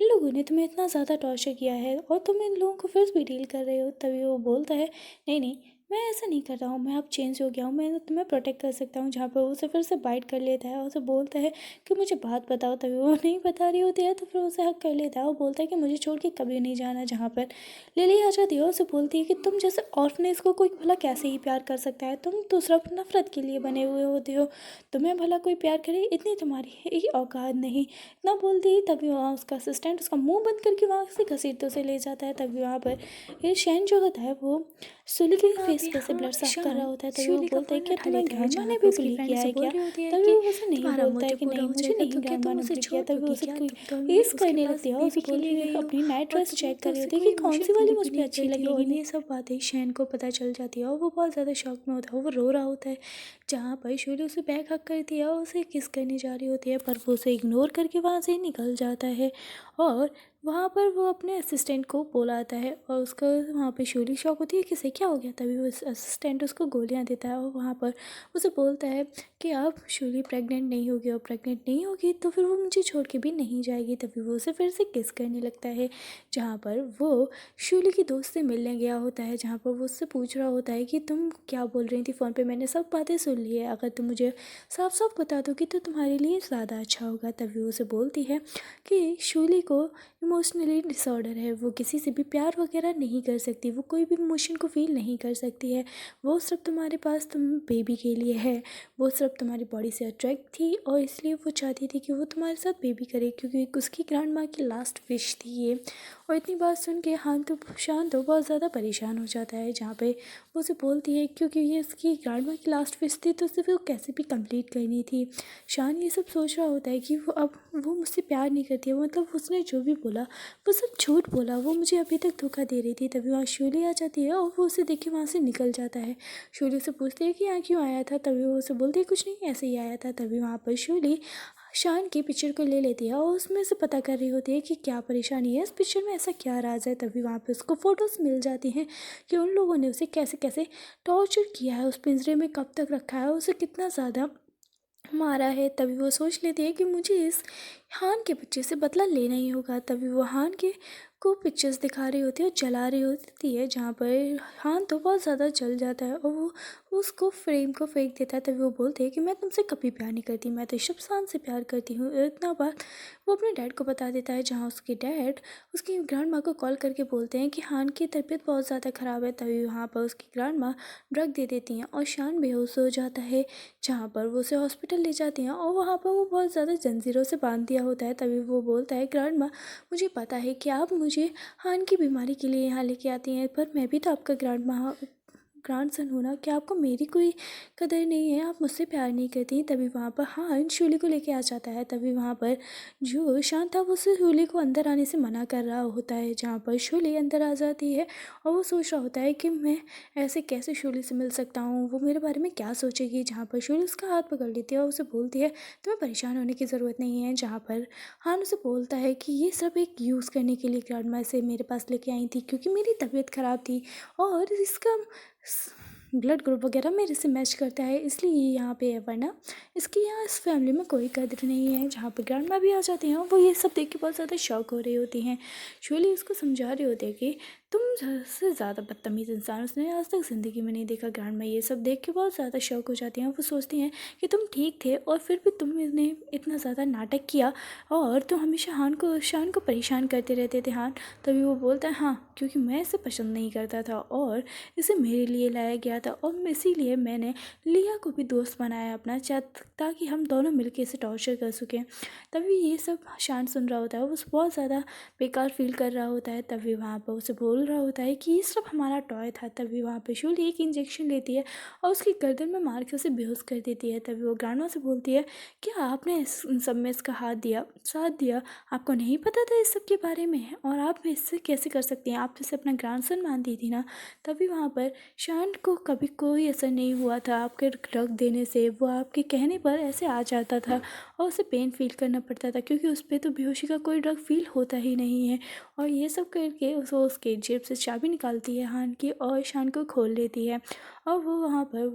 [SPEAKER 2] लोगों ने तुम्हें इतना ज़्यादा टॉर्चर किया है और तुम इन लोगों को फिर भी डील कर रहे हो। तभी वो बोलता है नहीं नहीं मैं ऐसा नहीं कर रहा हूँ, मैं अब चेंज हो गया हूँ, मैं तुम्हें प्रोटेक्ट कर सकता हूँ। जहाँ पर वो उसे फिर से बाइट कर लेता है और उसे बोलता है कि मुझे बात बताओ। तभी वो नहीं बता रही होती है तो फिर उसे हक कर लेता है और बोलता है कि मुझे छोड़ के कभी नहीं जाना। जहाँ पर लिली आ जाती है और उसे बोलती है कि तुम जैसे ऑर्फनेज को कोई भला कैसे ही प्यार कर सकता है, तुम तो सिर्फ नफरत के लिए बने हुए होते हो, तुम्हें भला कोई प्यार करे इतनी तुम्हारी ही औकात नहीं। इतना बोलती ही तभी वहाँ उसका असिस्टेंट उसका मुंह बंद करके वहाँ से घसीटते उसे ले जाता है। तभी वहाँ पर ये शैन जो होता है वो सुली के फेस पे से ब्लड साफ कर रहा होता है। तभी वो बोलता है क्या तुम्हें ग्रैंडमा ने भी बुली किया है क्या? तभी वो उसे नहीं बोलता है कि नहीं मुझे नहीं ग्रैंडमा ने बुली किया। तभी वो उसे टेस्ट करने लगती है और उसे बोल रही है अपनी नाइट ड्रेस चेक कर रही होती है कि कौन सी वाली मुझ पे अच्छी लगेगी। ये सब बातें शैन को पता चल जाती है और वो बहुत ज़्यादा शॉक में होता है, वो रो रहा होता है। जहाँ पर शूली उसे बैक हक करती है और उसे किस करने जा रही होती है, पर वो उसे इग्नोर करके वहाँ से निकल जाता है। और वहाँ पर वो अपने असिस्टेंट को बुलाता है और उसका वहाँ पे शूली शॉक होती है कि इसे क्या हो गया। तभी वो असिस्टेंट उसको गोलियाँ देता है और वहाँ पर उसे बोलता है कि अब शूली प्रेग्नेंट नहीं होगी, और प्रेग्नेंट नहीं होगी तो फिर वो मुझे छोड़ के भी नहीं जाएगी। तभी वो उसे फिर से किस करने लगता है, जहाँ पर वो शूली की दोस्त से मिलने गया होता है, जहाँ पर वो उससे पूछ रहा होता है कि तुम क्या बोल रही थी फ़ोन पे, मैंने सब बातें सुन ली है, अगर तुम मुझे साफ साफ बता दोगी तो तुम्हारे लिए ज़्यादा अच्छा होगा। तभी वो उसे बोलती है कि शूली को इमोशनली डिसऑर्डर है, वो किसी से भी प्यार वगैरह नहीं कर सकती, वो कोई भी इमोशन को फील नहीं कर सकती है, वो सिर्फ तुम्हारे पास तुम बेबी के लिए है, वो सिर्फ तुम्हारी बॉडी से अट्रैक्ट थी और इसलिए वो चाहती थी कि वो तुम्हारे साथ बेबी करे, क्योंकि उसकी ग्रैंड माँ की लास्ट विश थी ये। और इतनी बात सुन के शांत तो बहुत ज़्यादा परेशान हो जाता है, जहाँ पे वो उसे बोलती है क्योंकि ये उसकी ग्रैंड माँ की लास्ट विश थी तो उसे वो कैसे भी कंप्लीट करनी थी। शान ये सब सोच रहा होता है कि वो मुझसे प्यार नहीं करती है, मतलब उसने जो भी बोला वो सब झूठ बोला, वो मुझे अभी तक धोखा दे रही थी। तभी वहाँ शूली आ जाती है और वो उसे देख के वहाँ से निकल जाता है। शूली से पूछती है कि यहाँ क्यों आया था। तभी वो उसे बोलती है कुछ नहीं, ऐसे ही आया था। तभी वहाँ पर शूली शान की पिक्चर को ले लेती है और उसमें से पता कर रही होती है कि क्या परेशानी है, इस पिक्चर में ऐसा क्या राज है। तभी वहाँ पे उसको फ़ोटोज़ मिल जाती हैं कि उन लोगों ने उसे कैसे कैसे टॉर्चर किया है, उस पिंजरे में कब तक रखा है, उसे कितना ज़्यादा मारा है। तभी वो सोच लेती है कि मुझे इस हान के बच्चे से बदला लेना ही होगा। तभी वो हान के को पिक्चर्स दिखा रही होती है और जला रही होती है, जहाँ पर हान तो बहुत ज़्यादा जल जाता है और वो उसको फ्रेम को फेंक देता है। तभी वो बोलते हैं कि मैं तुमसे कभी प्यार नहीं करती, मैं तो शबशान से प्यार करती हूँ। इतना बात वो अपने डैड को बता देता है, जहाँ उसके डैड उसकी ग्रैंड माँ को कॉल करके बोलते हैं कि हान की तबीयत बहुत ज़्यादा ख़राब है। तभी वहाँ पर उसकी ग्रैंड माँ ड्रग दे देती हैं और शान बेहोश हो जाता है, जहाँ पर वो उसे हॉस्पिटल ले जाती हैं और वहाँ पर वो बहुत ज़्यादा जंजीरों से बांध दिया होता है। तभी वो बोलता है ग्रैंड माँ मुझे पता है कि आप मुझे हान की बीमारी के लिए यहाँ लेके आती हैं, पर मैं भी तो आपका ग्रैंडसन हूँ ना, क्या आपको मेरी कोई कदर नहीं है, आप मुझसे प्यार नहीं करती। तभी वहाँ पर हान शूली को लेके आ जाता है। तभी वहाँ पर जो शांत था वो उसे शूली को अंदर आने से मना कर रहा होता है, जहाँ पर शूली अंदर आ जाती है और वो सोच रहा होता है कि मैं ऐसे कैसे शूली से मिल सकता हूँ, वो मेरे बारे में क्या सोचेगी। जहाँ पर शूली उसका हाथ पकड़ लेती है और उसे बोलती है तुम्हें परेशान होने की ज़रूरत नहीं है। जहाँ पर हान उसे बोलता है कि ये सब एक यूज़ करने के लिए ग्रैंडमा से मेरे पास लेके आई थी, क्योंकि मेरी तबीयत ख़राब थी और इसका ब्लड ग्रुप वगैरह मेरे से मैच करता है, इसलिए ये यहाँ पे है, वरना इसकी यहाँ इस फैमिली में कोई कदर नहीं है। जहाँ पर ग्रैंडमा भी आ जाती हैं और वो ये सब देख के बहुत ज़्यादा शॉक हो रही होती हैं। शूली उसको समझा रही होती है कि तुम से ज़्यादा बदतमीज़ इंसान उसने आज तक ज़िंदगी में नहीं देखा। ग्रैंडमा ये सब देख के बहुत ज़्यादा शॉक हो जाती हैं। वो सोचती हैं कि तुम ठीक थे और फिर भी तुमने इतना ज़्यादा नाटक किया और तुम हमेशा शान को परेशान करते रहते थे। हान तभी वो बोलता है हाँ, क्योंकि मैं इसे पसंद नहीं करता था और इसे मेरे लिए लाया गया था और इसीलिए मैंने लिया को भी दोस्त बनाया अपना, ताकि हम दोनों मिलकर इसे टॉर्चर कर सकें। तभी ये सब शान सुन रहा होता है, वो बहुत ज़्यादा बेकार फील कर रहा होता है। तभी वहाँ पर उसे बोल रहा होता है कि ये सब हमारा टॉय था। तभी वहाँ पर शूली एक इंजेक्शन लेती है और उसकी गर्दन में मार के उसे बेहोश कर देती है। तभी वो ग्रैंडमा से बोलती है क्या आपने इन सब में इसका साथ दिया, आपको नहीं पता था इस सब के बारे में और आप इससे कैसे कर सकती हैं, आप तो इसे अपना ग्रैंडसन मानती थी ना। तभी वहाँ पर शान को कभी कोई असर नहीं हुआ था आपके ड्रग देने से, वो आपके कहने पर ऐसे आ जाता था और उसे पेन फील करना पड़ता था, क्योंकि उस पर तो बेहोशी का कोई ड्रग फील होता ही नहीं है। और ये सब करके उसके जेब से चाबी निकालती है हान की और शान को खोल लेती है और वो वहाँ पर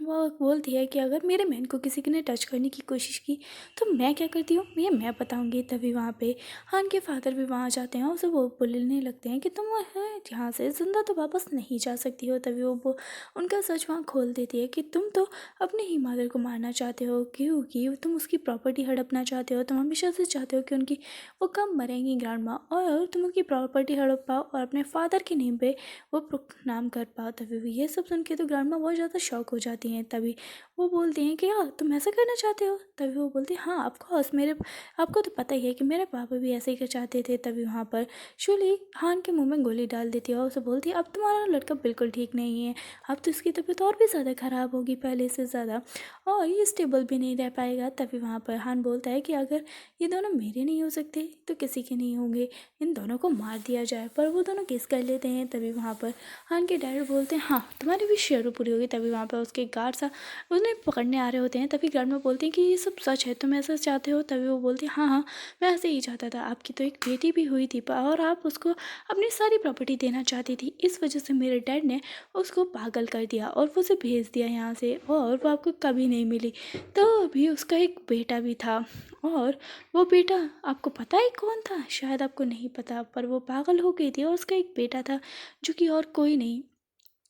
[SPEAKER 2] वो बोलती है कि अगर मेरे मैन को किसी ने टच करने की कोशिश की तो मैं क्या करती हूँ ये मैं बताऊँगी। तभी वहाँ पे हान के फादर भी वहाँ जाते हैं और उसे वो बोलने लगते हैं कि तुम यहाँ से ज़िंदा तो वापस नहीं जा सकती हो। तभी वो उनका सच वहाँ खोल देती है कि तुम तो अपने ही मदर को मारना चाहते हो, क्योंकि तुम उसकी प्रॉपर्टी हड़पना चाहते हो, तुम हमेशा से चाहते हो कि उनकी वो कब मरेंगी ग्रैंड माँ और तुम उनकी प्रॉपर्टी हड़प पाओ और अपने फादर के नेम पे वो नाम कर पाओ। तभी वो ये सब सुन के तो ग्रैंड माँ बहुत ज़्यादा शॉक हो जाती हैं। तभी वो बोलती हैं कि हाँ तुम ऐसा करना चाहते हो। तभी वो बोलती है हाँ ऑफकोर्स, आपको तो पता ही है कि मेरे पापा भी ऐसे ही कर चाहते थे। तभी वहाँ पर शूली हान के मुंह में गोली डाल देती है और उसे बोलती है अब तुम्हारा लड़का बिल्कुल ठीक नहीं है, अब तो इसकी तबीयत और भी ज़्यादा ख़राब होगी पहले से ज़्यादा और ये स्टेबल भी नहीं रह पाएगा। तभी वहाँ पर हान बोलता है कि अगर ये दोनों मेरे नहीं हो सकते तो किसी के नहीं होंगे, इन दोनों को मार दिया जाए। पर वो दोनों किस कर लेते हैं। तभी वहाँ पर हान के डैड बोलते हैं हाँ तुम्हारी भी शेरों पूरी होगी। तभी वहाँ पर उसके गार्ड्स उन्हें पकड़ने आ रहे होते हैं। तभी ग्रैंडमा बोलती हैं कि ये सब सच है, तुम ऐसा चाहते हो? तभी वो बोलती है हाँ हाँ, मैं ऐसे ही चाहता था। आपकी तो एक बेटी भी हुई थी और आप उसको अपनी सारी प्रॉपर्टी देना चाहती थी। इस वजह से मेरे डैड ने उसको पागल कर दिया और वो उसे भेज दिया यहाँ से, और वो आपको कभी नहीं मिली। तो अभी उसका एक बेटा भी था, और वो बेटा आपको पता है कौन था? शायद आपको नहीं पता, पर वो पागल हो गई थी और उसका एक बेटा था जो कि और कोई नहीं,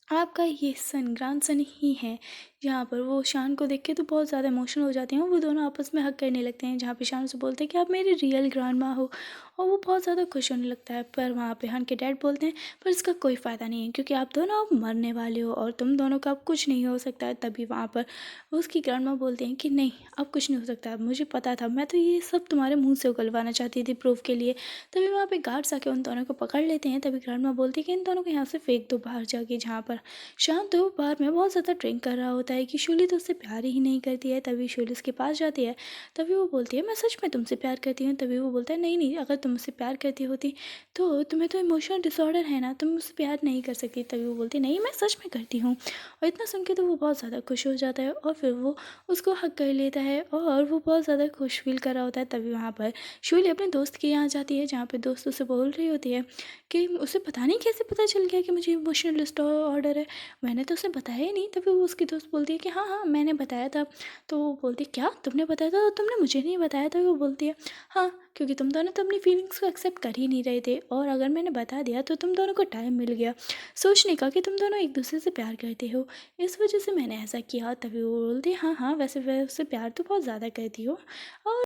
[SPEAKER 2] आपका ये सन ग्रैंडसन ही है। जहाँ पर वो शान को देख के तो बहुत ज़्यादा इमोशनल हो जाते हैं। वो दोनों आपस में हग करने लगते हैं, जहाँ पे शान उसे बोलते हैं कि आप मेरी रियल ग्रैंडमा हो, और वो बहुत ज़्यादा खुश होने लगता है। पर वहाँ पे हान के डैड बोलते हैं पर इसका कोई फ़ायदा नहीं है, क्योंकि आप दोनों अब मरने वाले हो और तुम दोनों का अब कुछ नहीं हो सकता है। तभी वहाँ पर उसकी ग्रैंडमा बोलते हैं कि नहीं, अब कुछ नहीं हो सकता, मुझे पता था, मैं तो ये सब तुम्हारे मुँह से उगलवाना चाहती थी प्रूफ के लिए। तभी वहाँ पे गार्ड्स आके उन दोनों को पकड़ लेते हैं। तभी ग्रैंडमा बोलती है कि इन दोनों को यहाँ से फेंक दो बाहर जाके, जहाँ पर शान तो बार में बहुत ज़्यादा ड्रिंक कर रहा होता है कि शूली तो उससे प्यार ही नहीं करती है। तभी शूली उसके पास जाती है। तभी वो बोलती है मैं सच में तुमसे प्यार करती हूँ। तभी वो बोलता है नहीं नहीं, अगर तुम मुझसे प्यार करती होती तो तुम्हें तो इमोशनल डिसऑर्डर है ना, तुम मुझसे प्यार नहीं कर सकती। तभी वो बोलती है नहीं, मैं सच में करती हूँ। और इतना सुन के तो वो बहुत ज़्यादा खुश हो जाता है, और फिर वो उसको हक कर लेता है, और वो बहुत ज़्यादा खुश फील कर रहा होता है। तभी वहाँ पर शूली अपने दोस्त के यहाँ जाती है, जहाँ पर दोस्त उसे बोल रही होती है कि उसे पता नहीं कैसे पता चल गया कि मुझे इमोशनल डिसऑर्डर है, मैंने तो उसे बताया ही नहीं। तभी वो उसकी दोस्त बोलती है कि हाँ हाँ मैंने बताया था। तो वो बोलती है क्या तुमने बताया था, तो तुमने मुझे नहीं बताया था? वो बोलती है हाँ, क्योंकि तुम दोनों तो अपनी फीलिंग्स को एक्सेप्ट कर ही नहीं रहे थे, और अगर मैंने बता दिया तो तुम दोनों को टाइम मिल गया सोचने का कि तुम दोनों एक दूसरे से प्यार करते हो, इस वजह से मैंने ऐसा किया। तभी वो बोलती है हाँ हाँ, वैसे वैसे प्यार तो बहुत ज़्यादा करती हो। और